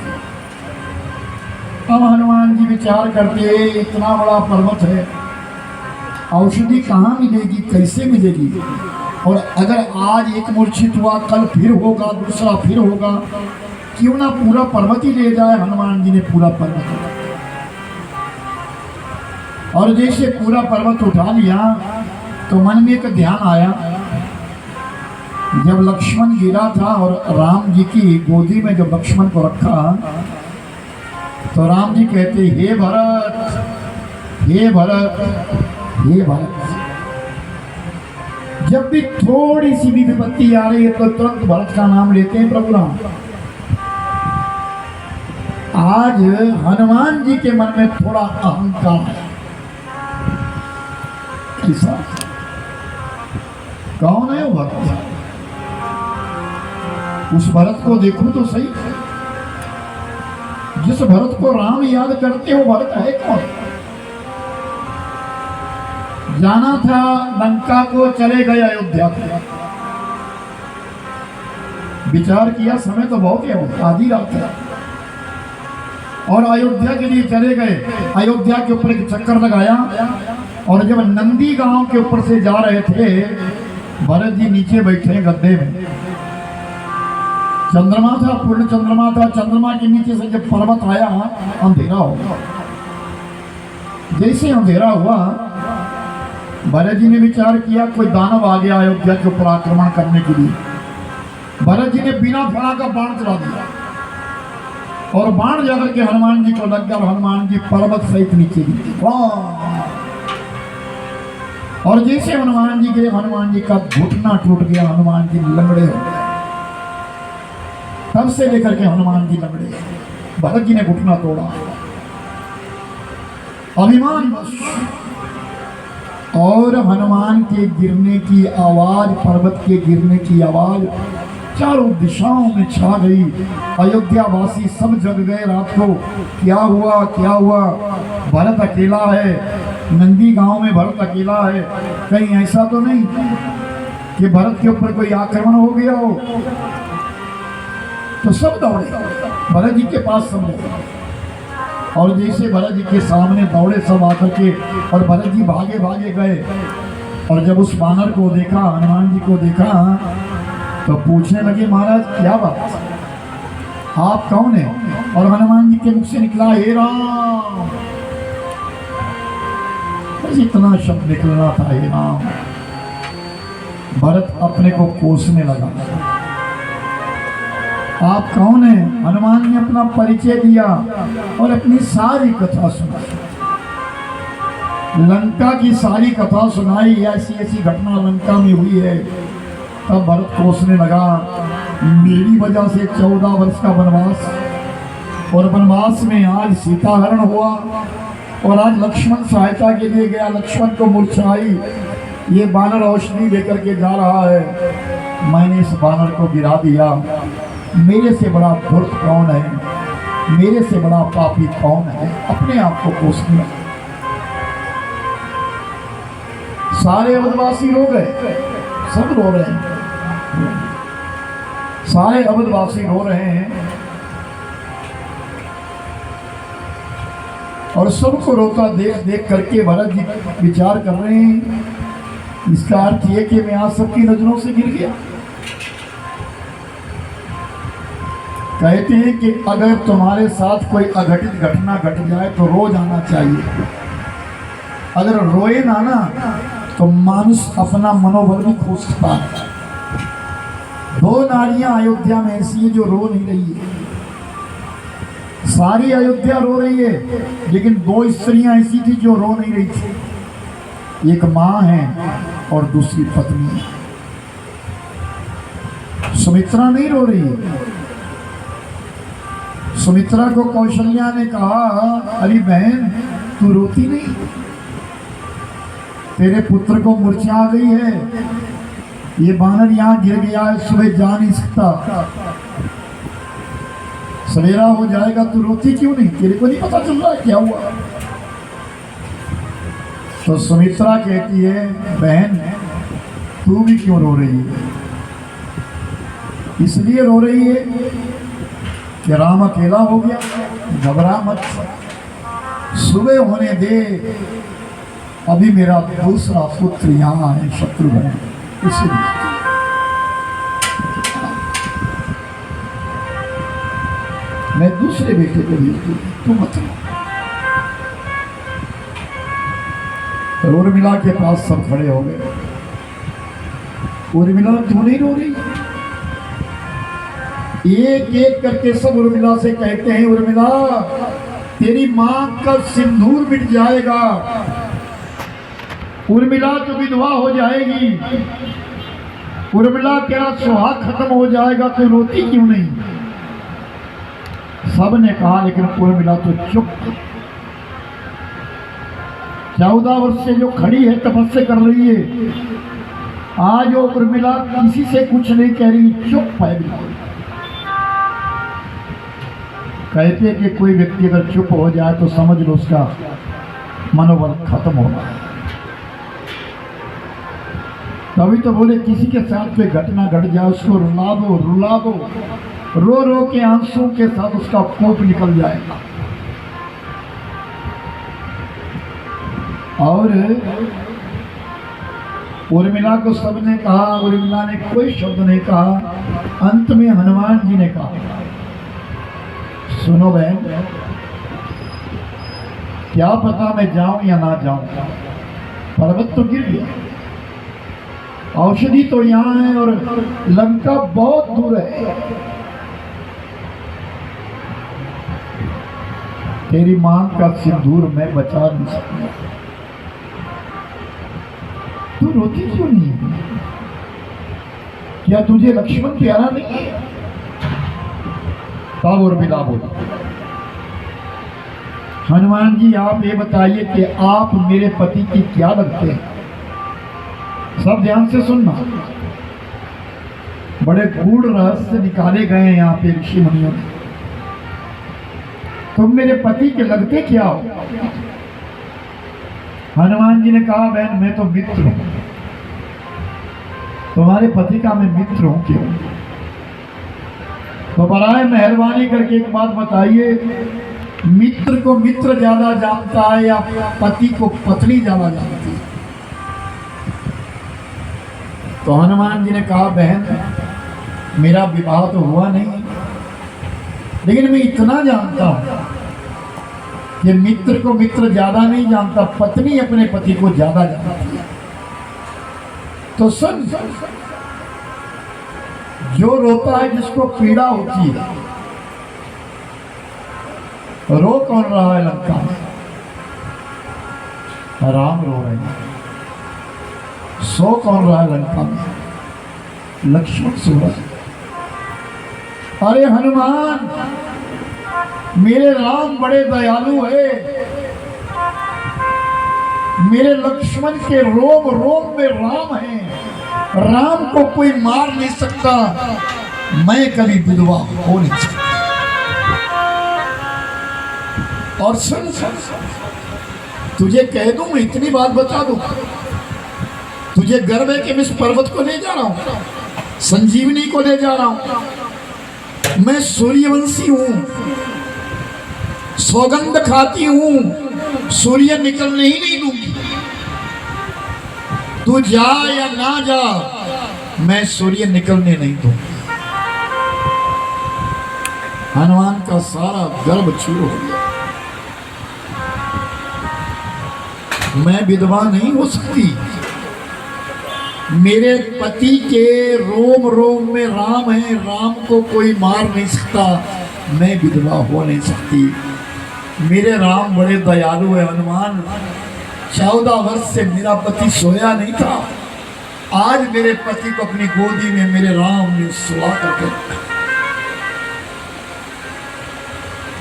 [SPEAKER 1] अब हनुमान जी विचार करते इतना बड़ा पर्वत है, औषधि कहाँ मिलेगी, कैसे मिलेगी? और अगर आज एक मूर्छित हुआ कल फिर होगा, दूसरा फिर होगा, क्यों ना पूरा पर्वत ही ले जाए। हनुमान जी ने पूरा पर्वत और जैसे पूरा पर्वत उठा लिया तो मन में एक ध्यान आया, जब लक्ष्मण गिरा था और राम जी की गोदी में जब लक्ष्मण को रखा तो राम जी कहते हे भरत हे भरत हे भरत। जब भी थोड़ी सी भी विपत्ति आ रही है तो तुरंत भरत का नाम लेते हैं प्रभु राम। आज हनुमान जी के मन में थोड़ा अहंकार है। किसा कौन है वो भरत? उस भरत को देखो तो सही, जिस भरत को राम याद करते हो भरत है कौन? जाना था लंका को, चले गए अयोध्या को। विचार किया समय तो बहुत है, आधी रात है और अयोध्या के लिए चले गए। अयोध्या के ऊपर एक चक्कर लगाया और जब नंदी गांव के ऊपर से जा रहे थे, भरत जी नीचे बैठे गद्दे में। चंद्रमा था, पूर्ण चंद्रमा था। चंद्रमा के नीचे से जब पर्वत आया अंधेरा हो गया। जैसे अंधेरा हुआ भरत जी ने विचार किया कोई दानव आ गया अयोध्या के ऊपर आक्रमण करने के लिए। भरत जी ने बिना फणा का बाण चला दिया और बाण जाकर के हनुमान जी को लग गया और हनुमान जी पर्वत सहित नीचे गिरे। और जैसे हनुमान जी गिरे हनुमान जी का घुटना टूट गया, हनुमान जी लंगड़े हो गए। तब से लेकर के हनुमान जी लंगड़े। भरत जी ने घुटना तोड़ा, अभिमान बस। और हनुमान के गिरने की आवाज, पर्वत के गिरने की आवाज चारों दिशाओं में छा गई। अयोध्या वासी सब जग गए रात को, क्या हुआ क्या हुआ, भरत अकेला है, नंदी गांव में भरत अकेला है, कहीं ऐसा तो नहीं कि भरत के ऊपर कोई आक्रमण हो गया हो। तो सब दौड़े भरत जी के पास, सब दौड़े। और जैसे भरत जी के सामने दौड़े सब आकर के, और भरत जी भागे भागे गए। और जब उस बानर को देखा, हनुमान जी को देखा, तो पूछने लगे महाराज क्या बात, आप कौन है? और हनुमान जी के मुख से निकला हे राम। बस इतना शब्द निकलना था, हे राम। भरत अपने को कोसने लगा। आप कौन है? हनुमान ने अपना परिचय दिया और अपनी सारी कथा सुनाई, लंका की सारी कथा सुनाई, ऐसी ऐसी घटना लंका में हुई है। तब भरत कोसने लगा, मेरी वजह से 14 वर्ष का वनवास, और वनवास में आज सीता हरण हुआ, और आज लक्ष्मण सहायता के लिए गया, लक्ष्मण को मूर्छा आई, ये बानर औषधि लेकर के जा रहा है, मैंने इस बानर को गिरा दिया। मेरे से बड़ा धूर्त कौन है, मेरे से बड़ा पापी कौन है? अपने आप को कोसने लगा। सारे अवधवासी रो गए, सब रो रहे हैं, सारे अवधवासी रो रहे हैं। और सबको रोता देख देख करके भरत जी विचार कर रहे हैं, इसका अर्थ ये कि मैं आज सबकी नजरों से गिर गया। कहते हैं कि अगर तुम्हारे साथ कोई अघटित घटना घट जाए तो रो जाना चाहिए। अगर रोए ना तो मानुष अपना मनोबल भी खो सकता है। 2 नारियां अयोध्या में ऐसी है जो रो नहीं रही है, सारी अयोध्या रो रही है, लेकिन 2 स्त्रियां ऐसी थी जो रो नहीं रही थी। एक मां है और दूसरी पत्नी है। सुमित्रा नहीं रो रही है। सुमित्रा को कौशल्या ने कहा, अरे बहन तू रोती नहीं, तेरे पुत्र को मूर्छा आ गई है, ये बानर यहाँ गिर गया है, सुबह जा नहीं सकता, सवेरा हो जाएगा, तू रोती क्यों नहीं? तेरे को नहीं पता चल रहा है क्या हुआ? तो सुमित्रा कहती है, बहन तू भी क्यों रो रही है? इसलिए रो रही है कि राम अकेला हो गया। घबरा मत, सुबह होने दे, अभी मेरा दूसरा पुत्र यहाँ है, शत्रुघ्न, इसलिए मैं दूसरे बेटे को भेज दूँ, तू मत रो। उर्मिला के पास सब खड़े हो गए। उर्मिला क्यों नहीं रो रही? एक एक करके सब उर्मिला से कहते हैं, उर्मिला तेरी मां का सिंदूर मिट जाएगा, उर्मिला तो विधवा हो जाएगी, उर्मिला तेरा सुहाग खत्म हो जाएगा, तो रोती क्यों नहीं? सब ने कहा, लेकिन उर्मिला तो चुप। 14 वर्ष से जो खड़ी है, तपस्या कर रही है, आज वो उर्मिला किसी से कुछ नहीं कह रही, चुप है बिल्कुल। कहते कि कोई व्यक्ति अगर चुप हो जाए तो समझ लो उसका मनोबल खत्म होगा। तभी तो बोले किसी के साथ कोई घटना घट जाए उसको रुला दो, रुला दो, रो रो के आंसू के साथ उसका कोप निकल जाएगा। और उर्मिला को सबने कहा, उर्मिला ने कोई शब्द नहीं कहा। अंत में हनुमान जी ने कहा, सुनो बहन, क्या पता मैं जाऊं या ना जाऊं, पर्वत तो गिर गया, औषधि तो यहाँ है और लंका बहुत दूर है। तेरी मां का सिंदूर मैं बचा नहीं सकता। तू रोती क्यों नहीं है? क्या तुझे लक्ष्मण प्यारा नहीं है? तब और बिना बोल। हनुमान जी आप ये बताइए कि आप मेरे पति की क्या लगते हैं? सब ध्यान से सुनना, बड़े गूढ़ रहस्य निकाले गए हैं यहाँ पे ऋषि मुनियों ने। तुम मेरे पति के लगते क्या हो? हनुमान जी ने कहा बहन मैं तो मित्र हूं, तुम्हारे पति का मैं मित्र हूं। क्यों? तो बराए मेहरबानी करके एक बात बताइए, मित्र को मित्र ज्यादा जानता है या पति को पत्नी ज्यादा जानती है? तो हनुमान जी ने कहा बहन मेरा विवाह तो हुआ नहीं, लेकिन मैं इतना जानता हूं कि मित्र को मित्र ज्यादा नहीं जानता, पत्नी अपने पति को ज्यादा जानती है। तो सुन, जो रोता है जिसको पीड़ा होती है, रो कौन रहा है लंका में? राम रो रहे हैं। सो कौन रहा है लंका में? लक्ष्मण सो रहा है। अरे हनुमान, मेरे राम बड़े दयालु है, मेरे लक्ष्मण के रोम रोम में राम है, राम को कोई मार नहीं सकता, मैं कभी विधवा हो नहीं सकता। और सुन, तुझे कह दूं, मैं इतनी बात बता दूं, तुझे गर्व है कि मैं इस पर्वत को ले जा रहा हूं, संजीवनी को ले जा रहा हूं। मैं सूर्यवंशी हूं, सौगंध खाती हूं, सूर्य निकलने ही नहीं दूंगी। तू जा या ना जा, मैं सूर्य निकलने नहीं दूंगी। हनुमान का सारा गर्व चूर हो गया। मैं विधवा नहीं हो सकती, मेरे पति के रोम रोम में राम है, राम को कोई मार नहीं सकता, मैं विधवा हो नहीं सकती। मेरे राम बड़े दयालु है हनुमान, 14 वर्ष से मेरा पति सोया नहीं था, आज मेरे पति को अपनी गोदी में मेरे राम ने सुला करके रखा।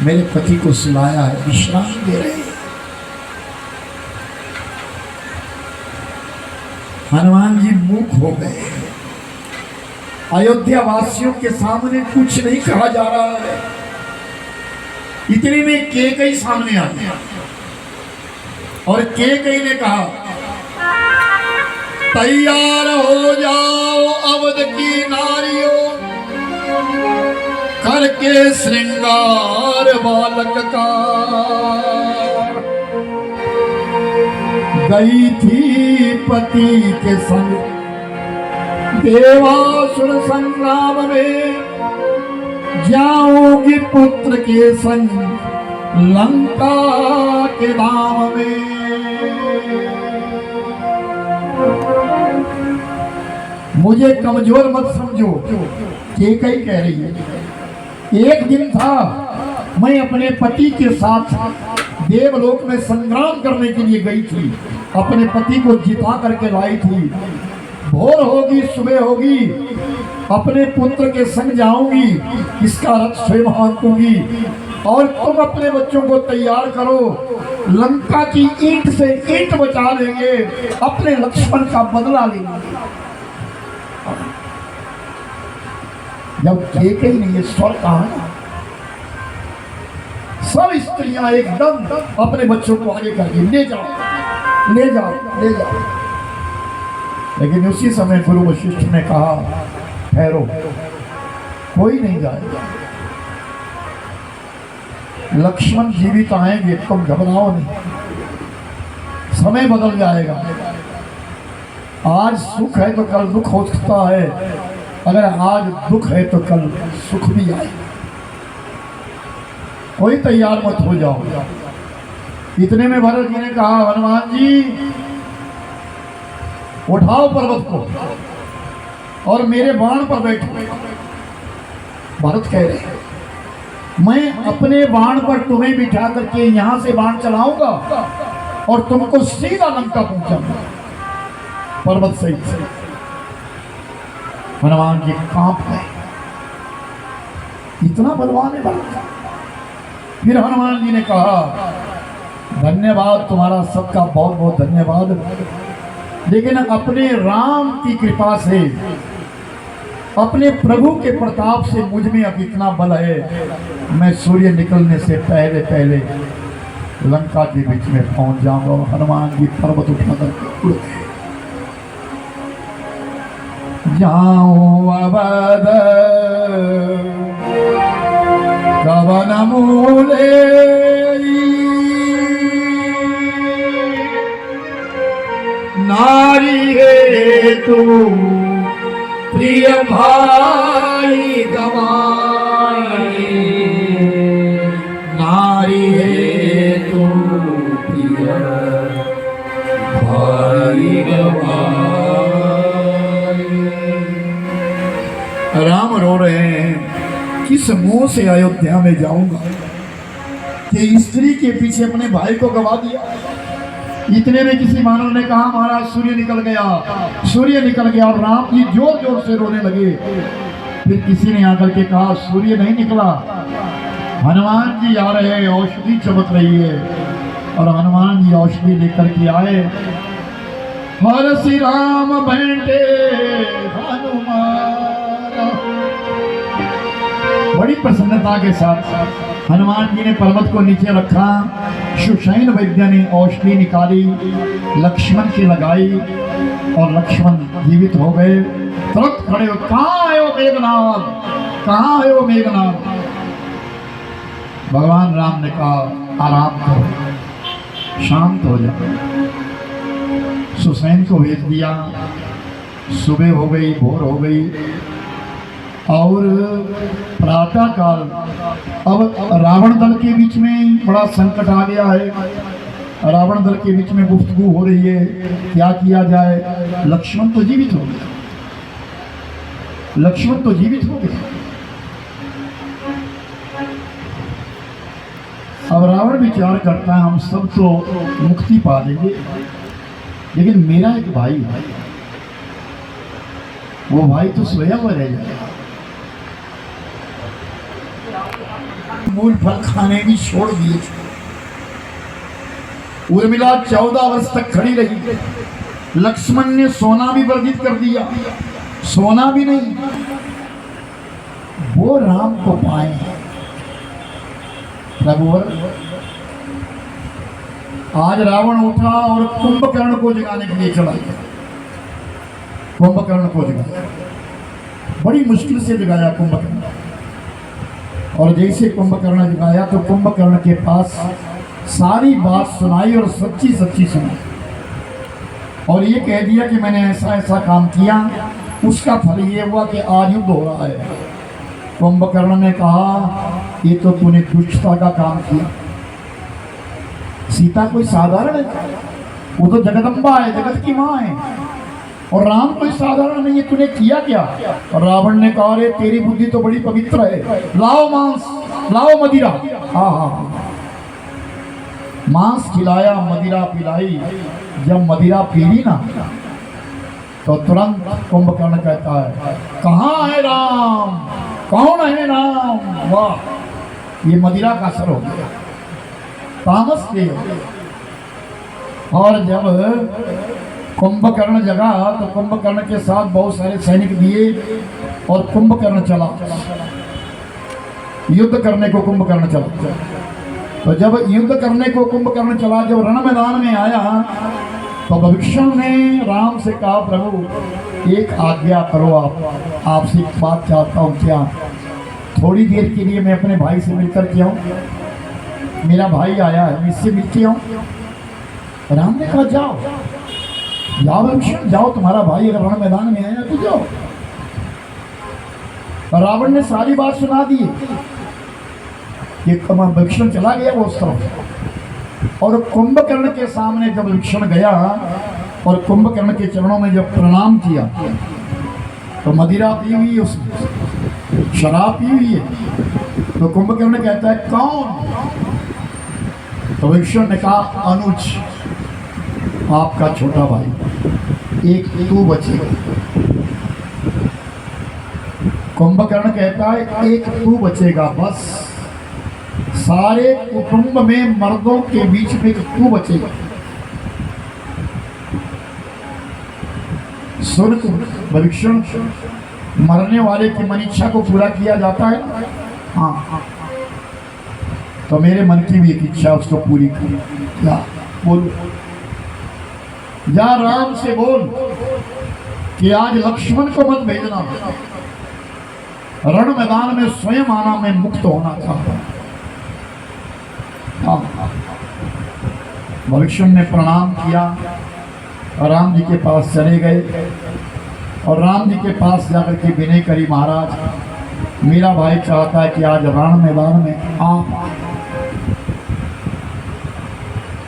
[SPEAKER 1] मेरे पति को सुलाया है, विश्राम दे रहे हैं। हनुमान जी मूक हो गए। अयोध्या वासियों के सामने कुछ नहीं कहा जा रहा है। इतने में कैकेयी सामने आ गया और कैकेयी ने कहा तैयार हो जाओ अवध की नारियों, करके श्रृंगार बालक का। गई थी पति के संग देवासुर संग्राम में, जाऊंगी पुत्र के संग लंका के धाम में। मुझे कमजोर मत समझो, कैकेयी कह रही है। एक दिन था मैं अपने पति के साथ देवलोक में संग्राम करने के लिए गई थी, अपने पति को जिता करके लाई थी। भोर होगी, सुबह होगी, अपने पुत्र के संग जाऊंगी, इसका रथ स्वयं हाँकूंगी और तुम अपने बच्चों को तैयार करो, लंका की ईंट से ईंट बचा लेंगे, अपने लक्ष्मण का बदला लेंगे। जब कैकेयी ने ये स्वर कहा, सब स्त्रियां एकदम अपने बच्चों को आगे करके ले जाओ ले जाओ ले जाओ। लेकिन उसी समय गुरु वशिष्ठ ने कहा ठहरो, कोई नहीं जाएगा, लक्ष्मण जीवित आएंगे, तुम घबराओ नहीं, समय बदल जाएगा। आज सुख है तो कल दुख हो सकता है, अगर आज दुख है तो कल सुख भी आएगा, कोई तैयार मत हो जाओ। इतने में भरत जी ने कहा हनुमान जी उठाओ पर्वत को और मेरे बाण पर बैठो। भरत कह रहे मैं अपने बाण पर तुम्हें बिठा करके यहां से बाण चलाऊंगा और तुमको सीधा लंका पहुंचाऊंगा। पर्वत सहित से हनुमान जी कांप गए, इतना बलवान है भरत। फिर हनुमान जी ने कहा धन्यवाद तुम्हारा, सबका बहुत बहुत धन्यवाद, लेकिन अपने राम की कृपा से, अपने प्रभु के प्रताप से मुझ में अब इतना बल है, मैं सूर्य निकलने से पहले पहले लंका के बीच में पहुंच जाऊंगा। हनुमान जी पर्वत उठा करके उड़ गए। जाऊं अवध कवन मूले, नारी है तू प्रिय भाई गवाई, नारी है तू प्रिय भाई गवाई। राम रो रहे हैं, किस मुंह से अयोध्या में जाऊंगा कि स्त्री के पीछे अपने भाई को गवा दिया। इतने में किसी मानव ने कहा महाराज सूर्य निकल गया, सूर्य निकल गया। और राम जी जोर जोर से रोने लगे। फिर किसी ने आकर के कहा सूर्य नहीं निकला, हनुमान जी आ रहे हैं, औषधि चमक रही है। और हनुमान जी औषधि लेकर के आए। हर श्री राम बैठे हनुमान, बड़ी प्रसन्नता के साथ हनुमान जी ने पर्वत को नीचे रखा। सुषैन वैद्य ने औषधि निकाली, लक्ष्मण की लगाई और लक्ष्मण जीवित हो गए। तुरंत खड़े हो, कहाँ है वो मेघनाद, कहाँ है वो मेघनाद। भगवान राम ने कहा आराम करो, शांत हो जाओ। सुषैन को भेज दिया। सुबह हो गई, भोर हो गई और प्रातः काल अब रावण दल के बीच में बड़ा संकट आ गया है। रावण दल के बीच में गुफ्तगू हो रही है, क्या किया जाए। लक्ष्मण तो जीवित हो गया, लक्ष्मण तो जीवित हो गया। अब रावण विचार करता है हम सब तो मुक्ति पा लेंगे, लेकिन मेरा एक भाई है, वो भाई तो स्वयं रह जाएगा। मूल फल खाने भी छोड़ दिए थे। उर्मिला 14 वर्ष तक खड़ी रही। लक्ष्मण ने सोना भी वर्जित कर दिया, सोना भी नहीं। वो राम को पाए प्रभुवर। आज रावण उठा और कुंभकर्ण को जगाने के लिए चला गया। कुंभकर्ण को जगाया, बड़ी मुश्किल से जगाया कुंभकर्ण। और जैसे कुंभकर्ण जगाया तो कुंभकर्ण के पास सारी बात सुनाई और सच्ची सच्ची सुनाई। और ये कह दिया कि मैंने ऐसा ऐसा काम किया, उसका फल ये हुआ कि आज युद्ध हो रहा है। कुंभकर्ण ने कहा ये तो तूने दुष्टता का काम किया। सीता कोई साधारण है, वो तो जगदम्बा है, जगत की माँ है। और राम कोई साधारण नहीं है, तूने किया क्या। और रावण ने कहा रे तेरी बुद्धि तो बड़ी पवित्र है, लाओ मांस, लाओ मदिरा। हाँ हाँ, मांस खिलाया, मदिरा पिलाई। जब मदिरा पीली ना तो तुरंत कुंभकर्ण कहता है कहाँ है राम, कौन है राम। वाह, ये मदिरा का असर हो गया, तामस ले। और जब कुंभकर्ण जगा तो कुंभकर्ण के साथ बहुत सारे सैनिक दिए और कुंभकर्ण चला, युद्ध करने को कुंभकर्ण चला। तो जब युद्ध करने को कुंभकर्ण चला, जब रण मैदान में आया तो विभीषण ने राम से कहा प्रभु एक आज्ञा करो, आपसे एक बात चाहता हूँ। क्या? थोड़ी देर के लिए मैं अपने भाई से मिलकर के आऊँ, मेरा भाई आया है, मैं इससे मिलके आऊँ। राम ने कहा जाओ जाओ विभीषण जाओ, तुम्हारा भाई अगर रण मैदान में आया तो जाओ। रावण ने सारी बात सुना दी। विभीषण चला गया वो उस तरफ। और कुंभकर्ण के सामने जब विभीषण गया और कुंभकर्ण के चरणों में जब प्रणाम किया तो मदिरा पी हुई है, उसने शराब पी हुई है। तो कुंभकर्ण कहता है कौन? तो विष्णु ने कहा अनुज, आपका छोटा भाई, एक तू बचे। कुंभकर्ण कहता है एक तू बचेगा बस, सारे कुटुंब में मर्दों के बीच में एक तू बचेगा। सुन भविष्ण, मरने वाले की मन इच्छा को पूरा किया जाता है। हाँ, तो मेरे मन की भी एक इच्छा उसको पूरी की। क्या बोलो? जा राम से बोल कि आज लक्ष्मण को मत भेजना, रण मैदान में स्वयं आना, मैं मुक्त होना चाहता हूं। भविष्य ने प्रणाम किया और राम जी के पास चले गए और राम जी के पास जाकर के विनय करी, महाराज मेरा भाई चाहता है कि आज रण मैदान में आप।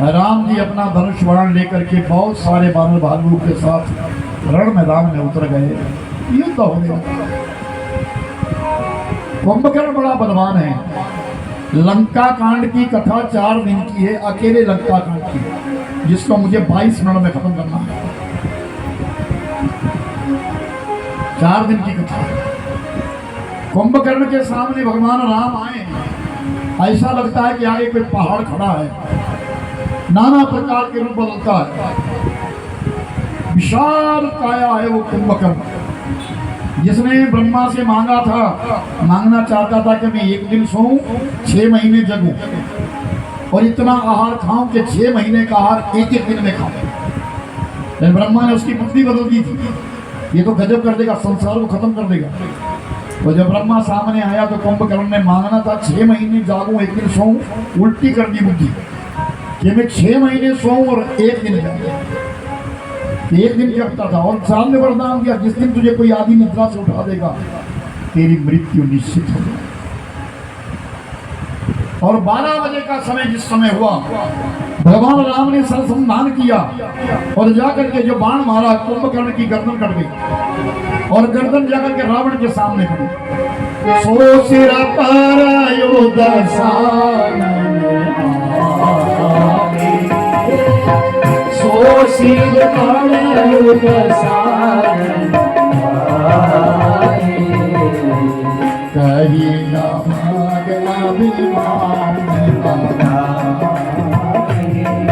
[SPEAKER 1] राम जी अपना धनुष बाण लेकर के बहुत सारे बानर भालुओं के साथ रण मैदान में उतर गए। युद्ध हो गया। कुंभकर्ण बड़ा बलवान है। लंका कांड की कथा 4 दिन की है, अकेले लंका कांड की, जिसको मुझे 22 मिनट में खत्म करना है। 4 दिन की कथा। कुंभकर्ण के सामने भगवान राम आए, ऐसा लगता है कि आगे कोई पहाड़ खड़ा है, नाना प्रकार के रूप बदलता है, विशाल काया है वो कुंभकर्ण, जिसने ब्रह्मा से मांगा था, मांगना चाहता था कि मैं एक दिन सोऊं 6 महीने जगूं और इतना आहार खाऊं कि 6 महीने का आहार एक दिन में खाऊं। लेकिन ब्रह्मा ने उसकी बुद्धि बदल दी थी, ये तो गजब कर देगा, संसार को खत्म कर देगा। तो जब ब्रह्मा सामने आया तो कुंभकर्ण ने मांगना था 6 महीने जागूं एक दिन सोऊं, उल्टी कर दी बुद्धि कि मैं 6 महीने सोऊं और एक दिन जाऊं। एक दिन जगता था और सामने वरदान दिया, जिस दिन तुझे कोई आदि निद्रा से उठा देगा तेरी मृत्यु निश्चित हो। और 12 बजे का समय जिस समय हुआ, भगवान राम ने संधान किया और जाकर के जो बाण मारा, कुंभकर्ण की गर्दन कट गई और गर्दन जाकर के रावण के सामने पड़ी। सो सिर पर योदसान, सो सिर पर योदसान, कही न मांगना अभिमान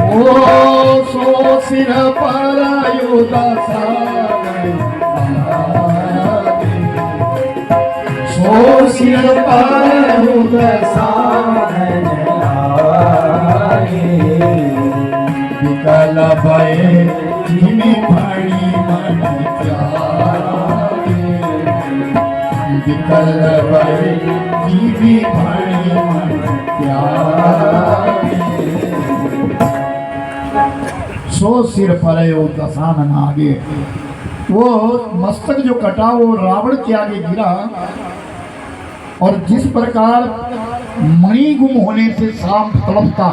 [SPEAKER 1] ओ सो सिर पर योदसान, सो सिर पर योदसान विकल भय धीमी फणी मन प्यारे, विकल भय धीमी फणी मन प्यारे। सो सिर पर दसान आगे, वो मस्तक जो कटा वो रावण के आगे गिरा और जिस प्रकार मणि गुम होने से सांप तड़पता,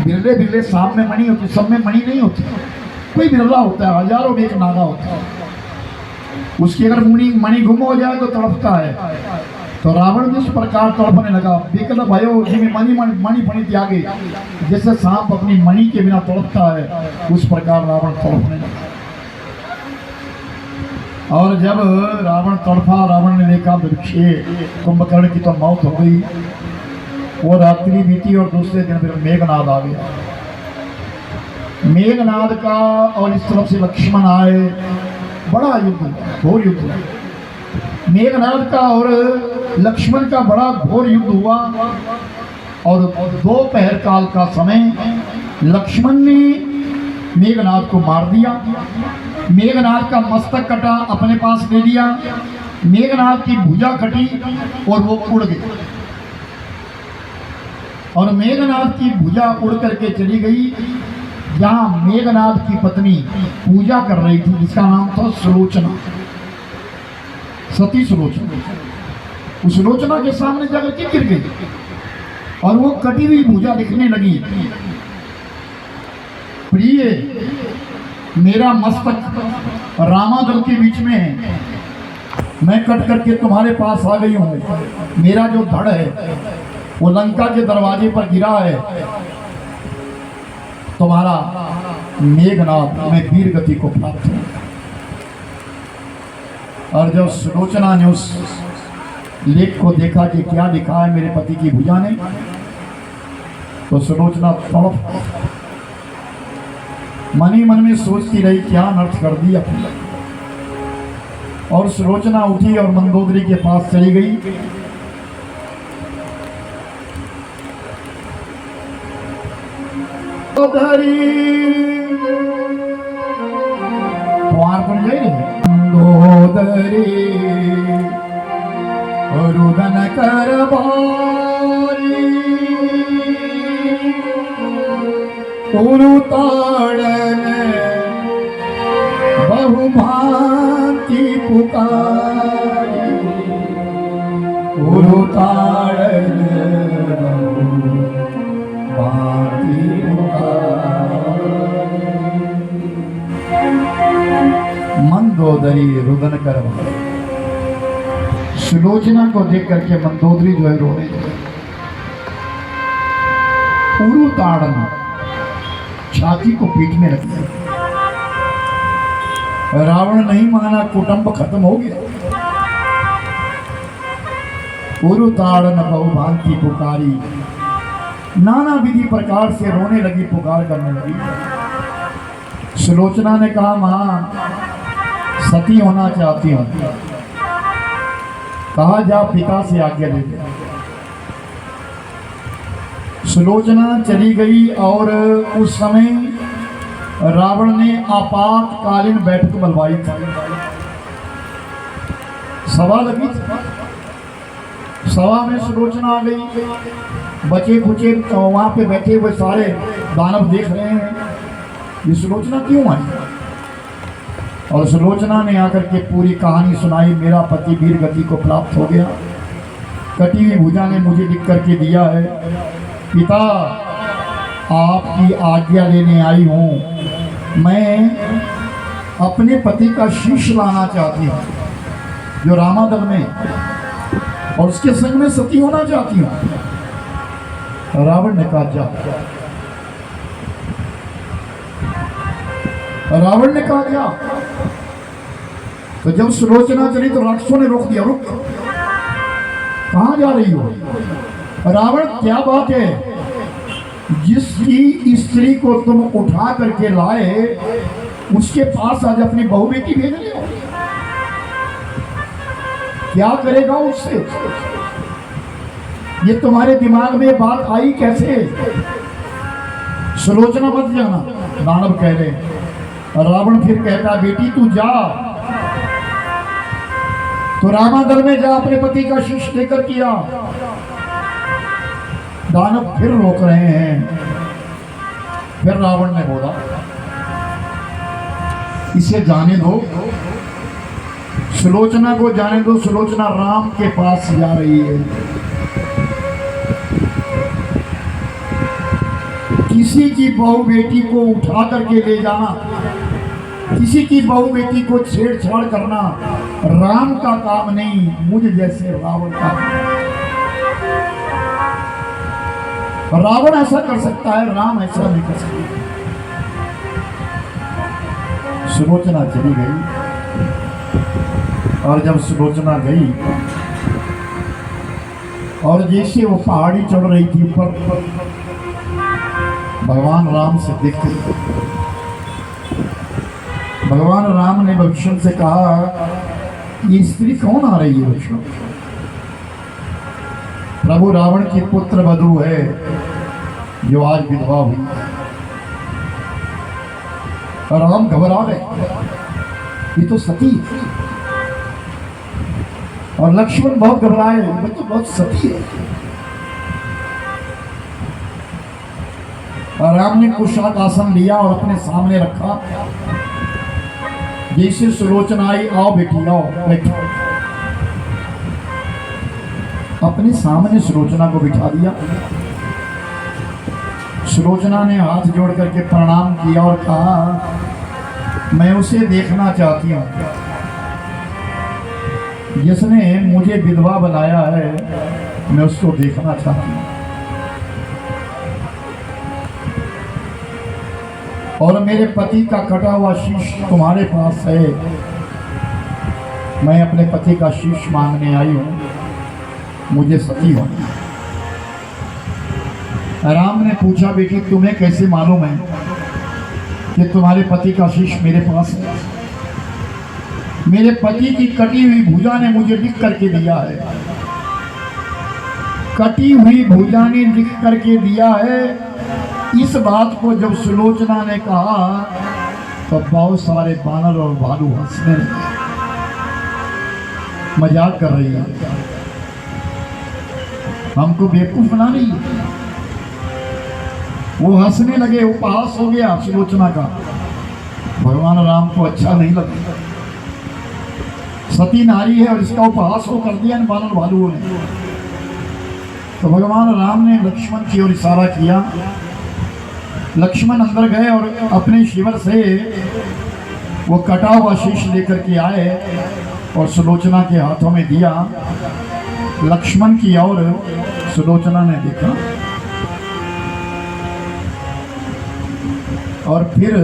[SPEAKER 1] बिरले बिरले सांप में मणि होती, सब में मणि नहीं होती, कोई बिरला होता है, हजारों में एक नागा होता है, उसकी अगर मणि गुम हो जाए तो तड़पता है। तो रावण जिस प्रकार तड़पने लगा, विकल भयो मणि फणी त्यागे, जैसे सांप अपनी मणि के बिना तड़पता है, उस प्रकार रावण तड़पने लगा। और जब रावण तड़पा, रावण ने देखा वृक्षे कुंभकर्ण की तो मौत हो गई। वो रात्रि बीती और दूसरे दिन फिर मेघनाद आ गया। मेघनाद का और इस तरफ से लक्ष्मण आए, बड़ा युद्ध, घोर युद्ध। मेघनाद का और लक्ष्मण का बड़ा घोर युद्ध हुआ और दोपहर काल का समय लक्ष्मण ने मेघनाद को मार दिया। मेघनाद का मस्तक कटा, अपने पास ले लिया। मेघनाद की भुजा कटी और वो उड़ गई और मेघनाद की भुजा उड़ करके चली गई जहां मेघनाद की पत्नी पूजा कर रही थी, जिसका नाम था सुलोचना, सती सुलोचना। उस सुलोचना के सामने जाकर के गिर गई और वो कटी हुई भुजा दिखने लगी। प्रिय, मेरा मस्तक रामादल के बीच में है, मैं कट करके तुम्हारे पास आ गई हूँ। मेरा जो धड़ है वो लंका के दरवाजे पर गिरा है। तुम्हारा मेघनाद में वीर गति को प्राप्त हूँ। और जब सुलोचना ने उस लेख को देखा कि क्या लिखा है मेरे पति की भुजा ने, तो सुलोचना तड़प मन ही मन में सोचती रही क्या अनर्थ कर दिया। और सुलोचना उठी और मंदोदरी के पास चली गई। मंदोदरी रुदन कर बारी उरुताड़न बहुभांति पुकारी उरुताड़न बहुभांति पुकारी। मंदोदरी रुदन कर बारी। सुलोचना को देख करके मंदोदरी जो है रोने लगी। उरुताड़न छाती को पीटने लगी। रावण नहीं माना, कुटुंब खत्म हो गया। उरुताड़न बहुभांति पुकारी, नाना विधि प्रकार से रोने लगी, पुकार करने लगी। सुलोचना ने कहा मां सती होना चाहती हूं। कहा जा पिता से आज्ञा ले ले। सुलोचना चली गई और उस समय रावण ने आपातकालीन बैठक बुलवाई थी। सभा लगी थी। सभा में सुलोचना आ गई। बचे कुचे वहां पे बैठे हुए सारे दानव देख रहे हैं ये सुलोचना क्यों आई। और सुलोचना ने आकर के पूरी कहानी सुनाई। मेरा पति वीर गति को प्राप्त हो गया। कटी हुई भुजा ने मुझे लिख करके दिया है। पिता आपकी आज्ञा लेने आई हूँ। मैं अपने पति का शीश लाना चाहती हूँ जो रामादल में, और उसके संग में सती होना चाहती हूँ। रावण ने कहा जा। रावण ने कहा जा। तो जब सुलोचना चली तो राक्षसों ने रोक दिया। रुक, कहाँ जा रही हो। रावण क्या बात है, जिसकी स्त्री को तुम उठा करके लाए उसके पास आज अपनी बहू बेटी भेज रहे हो। क्या करेगा उससे। ये तुम्हारे दिमाग में बात आई कैसे। सुलोचना मत जाना, दानव कह रहे। रावण फिर कहता बेटी तू जा, तो रामादल में जा, अपने पति का शीश लेकर किया। दानव फिर रोक रहे हैं। फिर रावण ने बोला इसे जाने दो, सुलोचना को जाने दो। सुलोचना राम के पास जा रही है। किसी की बहू बेटी को उठा करके ले जाना, किसी की बहू बेटी को छेड़छाड़ करना राम का काम नहीं, मुझ जैसे रावण का। रावण ऐसा कर सकता है, राम ऐसा नहीं कर सकता। सुलोचना चली गई। और जब सुलोचना गई और जैसे वो पहाड़ी चढ़ रही थी ऊपर, भगवान राम से देखते, भगवान राम ने लक्ष्मण से कहा ये स्त्री कौन आ रही है। लक्ष्मण प्रभु रावण की पुत्र वधू है जो आज विधवा हुई। राम घबरा गए, ये तो सती है। और लक्ष्मण बहुत घबराए, ये तो बहुत सती है। और राम ने कुशाक आसन लिया और अपने सामने रखा। जैसे सुलोचना आई, आओ बेटी आओ बैठो। अपने सामने सुलोचना को बिठा दिया। सुलोचना ने हाथ जोड़ करके प्रणाम किया और कहा, मैं उसे देखना चाहती हूँ जिसने मुझे विधवा बनाया है, मैं उसको देखना चाहती हूँ। और मेरे पति का कटा हुआ शीश तुम्हारे पास है, मैं अपने पति का शीश मांगने आई हूँ, मुझे सती होनी है। राम ने पूछा, बेटी तुम्हें कैसे मालूम है कि तुम्हारे पति का शीश मेरे पास है? मेरे पति की कटी हुई भुजा ने मुझे लिख करके दिया है। कटी हुई भुजा ने लिख करके दिया है। इस बात को जब सुलोचना ने कहा तो बहुत सारे बानर और भालू हंसने लगे, मजाक कर रही है, हमको बेवकूफ बना रही है। वो हंसने लगे, उपहास हो गया सुलोचना का। भगवान राम को अच्छा नहीं लगा, सती नारी है और इसका उपहास को कर दिया बानर भालुओं ने। तो भगवान राम ने लक्ष्मण की ओर इशारा किया। लक्ष्मण अंदर गए और अपने शिवर से वो कटा हुआ शीश लेकर के आए और सुलोचना के हाथों में दिया। लक्ष्मण की ओर सुलोचना ने देखा और फिर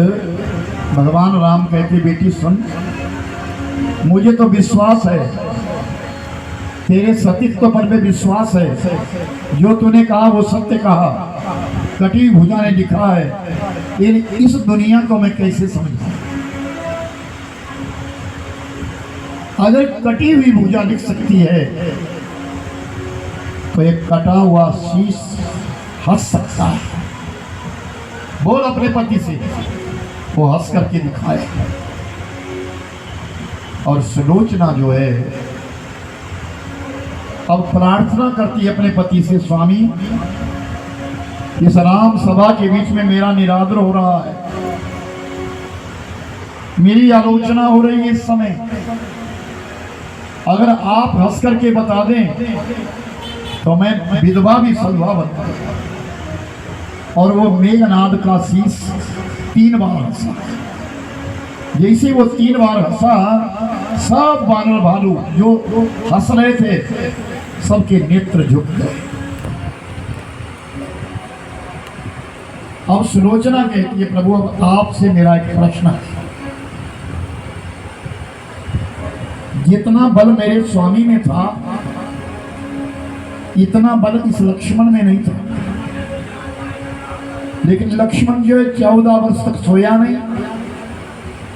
[SPEAKER 1] भगवान राम कहते, बेटी सुन, मुझे तो विश्वास है, तेरे सतीत्व पर में विश्वास है, जो तूने कहा वो सत्य कहा। कटी भुजा ने लिखा है, इस दुनिया को मैं कैसे समझूं? अगर कटी हुई भुजा लिख सकती है तो एक कटा हुआ शीश हंस सकता है। बोल अपने पति से, वो हंस करके दिखाए। और सुलोचना जो है अब प्रार्थना करती है अपने पति से, स्वामी इस राम सभा के बीच में मेरा निरादर हो रहा है, मेरी आलोचना हो रही है इस समय, अगर आप हंस करके बता दें तो मैं विधवा भी सधवा बनता। और वो मेघनाद का शीश 3 बार हंसा। जैसे वो 3 बार हंसा, सब बानर भालू जो हंस रहे थे सबके नेत्र झुक गए। अब सुलोचना कहती है, प्रभु अब आपसे मेरा एक प्रश्न है। जितना बल मेरे स्वामी में था इतना बल इस लक्ष्मण में नहीं था। लेकिन लक्ष्मण जो है 14 वर्ष तक सोया नहीं,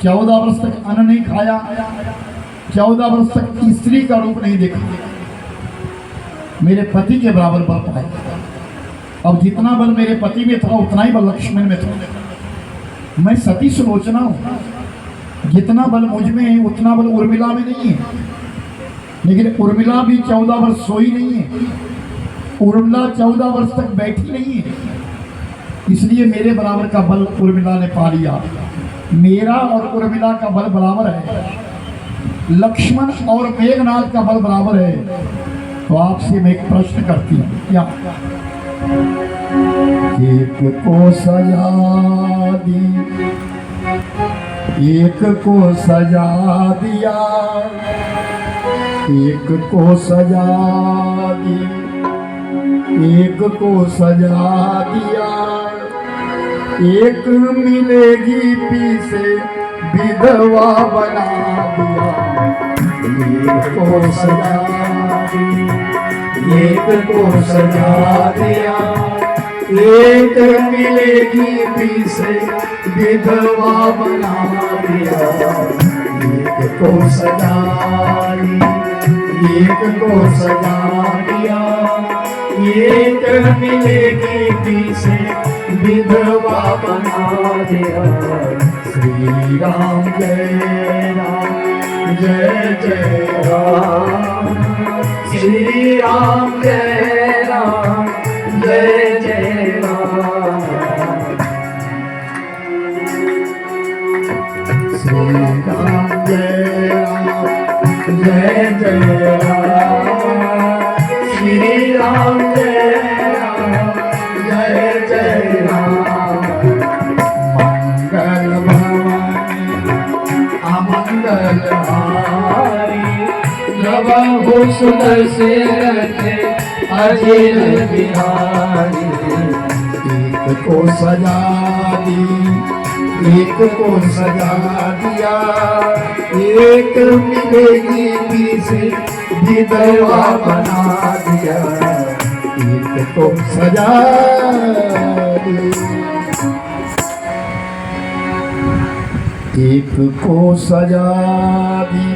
[SPEAKER 1] 14 वर्ष तक अन्न नहीं खाया, 14 वर्ष तक स्त्री का रूप नहीं देखा, मेरे पति के बराबर बल पाया। अब जितना बल मेरे पति में था उतना ही बल लक्ष्मण में था। मैं सती सुलोचना हूं, जितना बल मुझ में है उतना बल उर्मिला में नहीं है। लेकिन उर्मिला भी 14 वर्ष सोई नहीं है, उर्मिला 14 वर्ष तक बैठी नहीं है, इसलिए मेरे बराबर का बल उर्मिला ने पा लिया। मेरा और उर्मिला का बल बराबर है, लक्ष्मण और मेघनाद का बल बराबर है। तो आपसे मैं एक प्रश्न करती हूँ, क्या एक को सजा दी, एक को सजा दिया, एक को सजा दी, एक को सजा दिया, एक मिलेगी पीछे विधवा बना दिया। एक को सजा दी, एक को सजा दिया, एक मिलेगी पीछे विधवा बना दिया। एक को सजा दी, एक को सजा दिया, एक मिलेगी पीछे विधवा बना दिया। श्री राम जय राम जय जय राम, श्री राम जय राम जय जय राम, श्री राम जय राम जय जय राम, श्री राम जय राम जय जय राम।
[SPEAKER 2] सुदशरथ अजिर बिहारी।
[SPEAKER 1] एक को सजा दी, एक को सजा दिया, एक मिलेगी बीस विधवा बना दिया। एक को सजा दी, एक को सजा दी,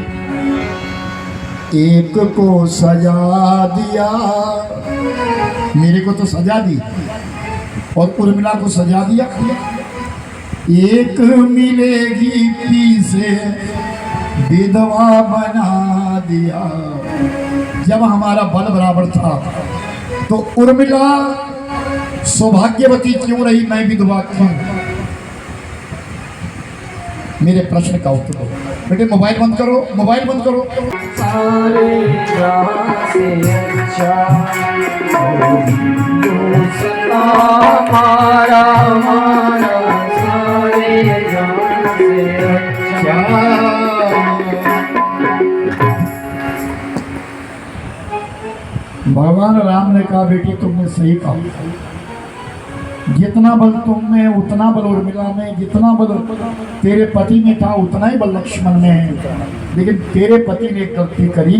[SPEAKER 1] एक को सजा दिया। मेरे को तो सजा दी और उर्मिला को सजा दिया। एक मिलेगी पीछे विधवा बना दिया। जब हमारा बल बराबर था तो उर्मिला सौभाग्यवती क्यों रही, मैं विधवा क्यों? मेरे प्रश्न का उत्तर दो। बेटे मोबाइल बंद करो, मोबाइल बंद करो।
[SPEAKER 2] सारे जहां से अच्छा दोस्ता हमारा हमारा, सारे जहां से अच्छा।
[SPEAKER 1] भगवान राम ने कहा बेटी तुमने सही कहा, जितना बल तुम में उतना बल उर्मिला में, जितना बल तेरे पति में था उतना ही बल लक्ष्मण में है। लेकिन तेरे पति ने एक गलती करी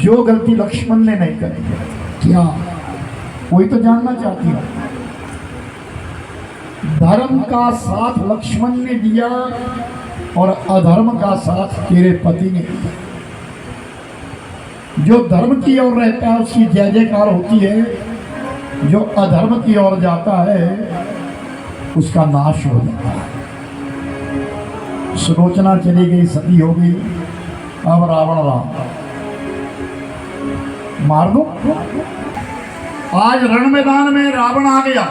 [SPEAKER 1] जो गलती लक्ष्मण ने नहीं करी। क्या? वही तो जानना चाहती हूँ। धर्म का साथ लक्ष्मण ने दिया और अधर्म का साथ तेरे पति ने दिया। जो धर्म की ओर रहता है उसकी जय जयकार होती है, जो अधर्म की ओर जाता है उसका नाश हो जाता है। सुलोचना चली गई, सती हो गई, अब रावण राम मार दो। आज रण मैदान में रावण आ गया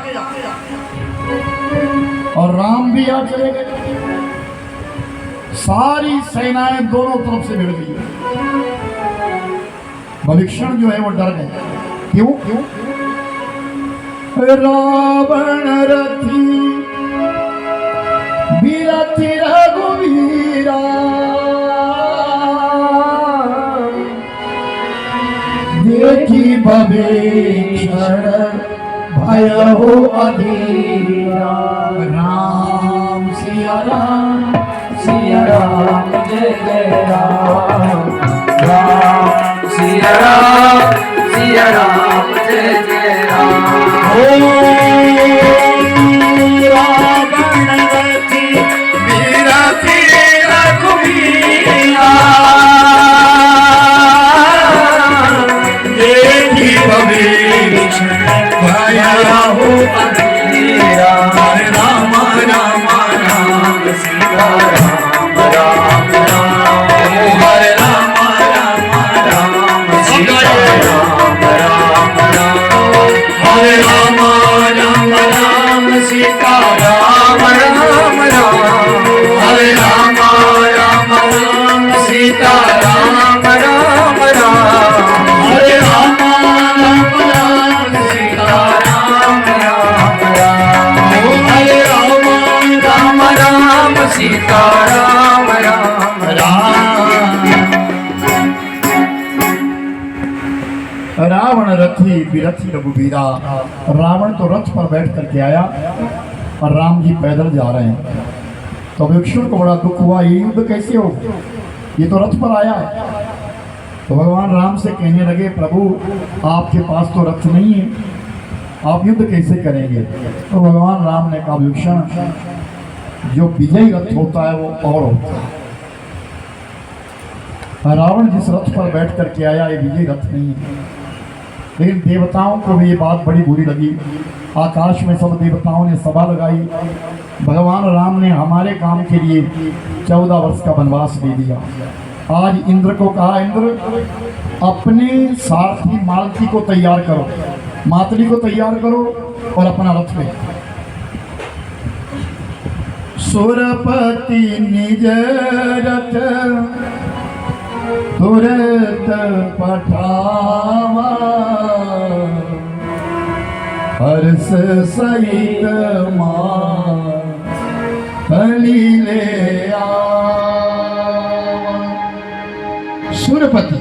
[SPEAKER 1] और राम भी आ चले गए। सारी सेनाएं दोनों तरफ से भिड़ गई। विभीषण जो है वो डर गए। क्यों? रावण रथी बिरथी रघुवीरा, देखी विभीषण भय हो अधीरा। राम सिया राम,
[SPEAKER 2] सिया राम जय जय राम, राम सिया राम, सिया राम जय जय राम।
[SPEAKER 1] रावण रथी बिरथी रघुवीरा, देखी विभीषण भय हो अधीरा। राम राम राम सीता राम राम राम, हरे राम राम राम सीता राम राम राम, हरे राम राम राम सीता राम राम राम, हरे राम राम राम सीता राम राम राम, हरे राम राम राम सीता राम राम राम, हरे राम राम राम सीता राम राम राम। रावण रथी बिरथी रघुवीरा। रावण तो रथ पर बैठ करके आया और राम जी पैदल जा रहे हैं। तो विभीषण को बड़ा दुख हुआ, ये युद्ध कैसे हो, ये तो रथ पर आया है। तो भगवान राम से कहने लगे प्रभु आपके पास तो रथ नहीं है, आप युद्ध कैसे करेंगे? तो भगवान राम ने कहा विभीषण जो विजयी रथ होता है वो और होता है। रावण जिस रथ पर बैठ करके आया ये विजयी रथ नहीं है। लेकिन देवताओं को भी ये बात बड़ी बुरी लगी। आकाश में सब देवताओं ने सभा लगाई। भगवान राम ने हमारे काम के लिए 14 वर्ष का वनवास दे दिया। आज इंद्र को कहा इंद्र अपने सारथी मालती को तैयार करो, मातली को तैयार करो और अपना रथ में। सुरपति निज रथ तुरंत पठावा, हर्ष सहित माली ले आवा। सुरपति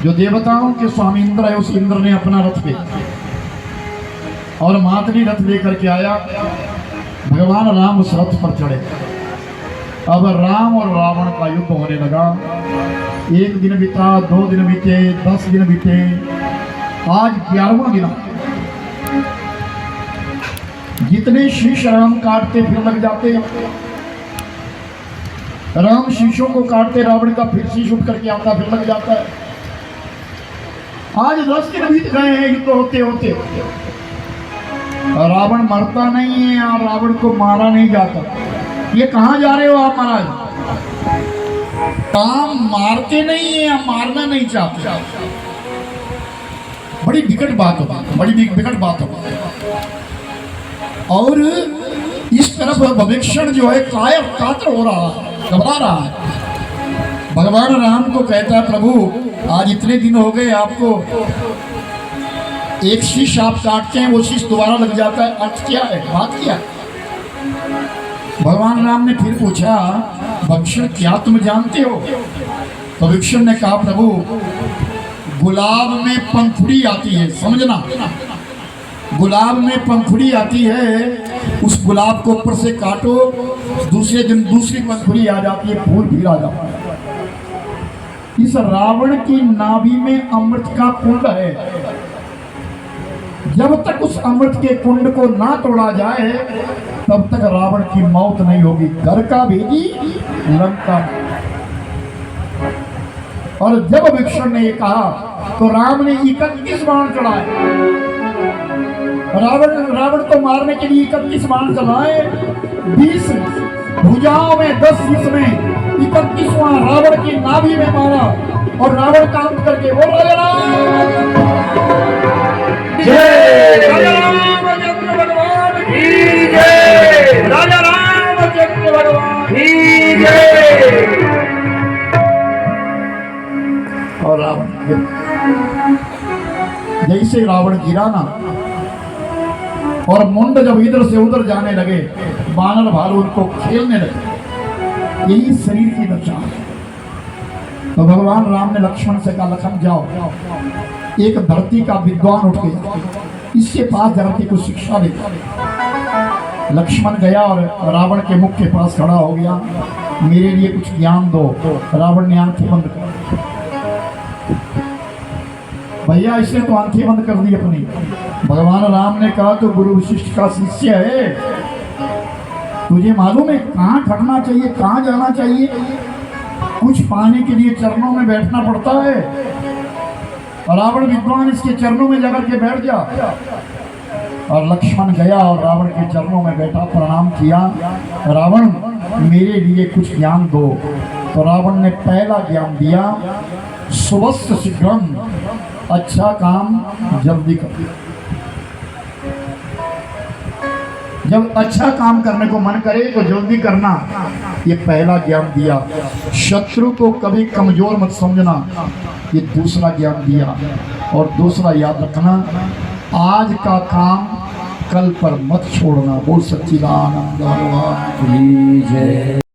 [SPEAKER 1] जो देवताओं के स्वामी इंद्र है, उस इंद्र ने अपना रथ पे और मातनी रथ लेकर के आया। भगवान राम उस रथ पर चढ़े। अब राम और रावण का युद्ध होने लगा। 1 दिन बीता, 2 दिन बीते, 10 दिन बीते, आज 11वां दिन। जितने शीश राम काटते फिर लग जाते। राम शीशों को काटते, रावण का फिर शीश उठ करके आता, फिर लग जाता है। आज 10 दिन बीत गए हैं युद्ध होते होते। रावण मरता नहीं है और रावण को मारा नहीं जाता। ये कहाँ जा रहे हो आप महाराज? राम मारते नहीं है या मारना नहीं चाहते। बड़ी विकट बात हो, बड़ी विकट बात हो। और इस तरफ भविष्य जो है कायर कातर हो रहा है, घबरा रहा है। भगवान राम को कहता है, प्रभु आज इतने दिन हो गए, आपको एक शीश आप काटते हैं, वो शीश दोबारा लग जाता है, अर्थ क्या है, बात क्या है? भगवान राम ने फिर पूछा, भक्षण क्या तुम जानते हो? तो भक्षण ने कहा, प्रभु गुलाब में पंखुड़ी आती है, समझना, गुलाब में पंखुड़ी आती है, उस गुलाब को ऊपर से काटो, दूसरे दिन दूसरी पंखुड़ी आ जाती है, फूल फिर आ जाता है। इस रावण की नाभि में अमृत का कुंड है। जब तक उस अमृत के कुंड को ना तोड़ा जाए तब तक रावण की मौत नहीं होगी। घर का भेदी लंका। और जब विभीषण ने ये कहा तो राम ने 31 बाण चलाए। रावण को मारने के लिए 31 बाण चलाए। 20 भुजाओं में, 10 शीश में, 31वां रावण की नाभि में मारा और रावण का अंत करके वो राजा राम
[SPEAKER 2] जय
[SPEAKER 1] रामचंद्र भगवान
[SPEAKER 2] की जय,
[SPEAKER 1] राजा रामचंद्र भगवान
[SPEAKER 2] की जय।
[SPEAKER 1] और रावण जैसे रावण गिरा ना और मुंड जब इधर से उधर जाने लगे, बानर भालू उनको खेलने लगे। यही शरीर की दशा है। तो भगवान राम ने लक्ष्मण से कहा, लखन जाओ, एक धरती का विद्वान उठ गया, इसके पास धरती को शिक्षा दे। लक्ष्मण गया और रावण के मुख के पास खड़ा हो गया, मेरे लिए कुछ ज्ञान दो। रावण ने आंखें बंद कर, भैया इसने तो आंखें बंद कर दी अपनी। भगवान राम ने कहा, तो गुरु वशिष्ठ का शिष्य है, तुझे मालूम है कहाँ खड़ना चाहिए, कहाँ जाना चाहिए? कुछ पाने के लिए चरणों में बैठना पड़ता है। रावण विद्वान इसके चरणों में जाकर के बैठ जा। और लक्ष्मण गया और रावण के चरणों में बैठा, प्रणाम किया, रावण मेरे लिए कुछ ज्ञान दो। तो रावण ने पहला ज्ञान दिया, सुवस्त शीघ्रम, अच्छा काम जल्दी कर। जब अच्छा काम करने को मन करे तो जल्दी करना, ये पहला ज्ञान दिया। शत्रु को कभी कमजोर मत समझना, ये दूसरा ज्ञान दिया। और दूसरा याद रखना, आज का काम कल पर मत छोड़ना। बोल सच्चिदानंद भगवान
[SPEAKER 2] की जय।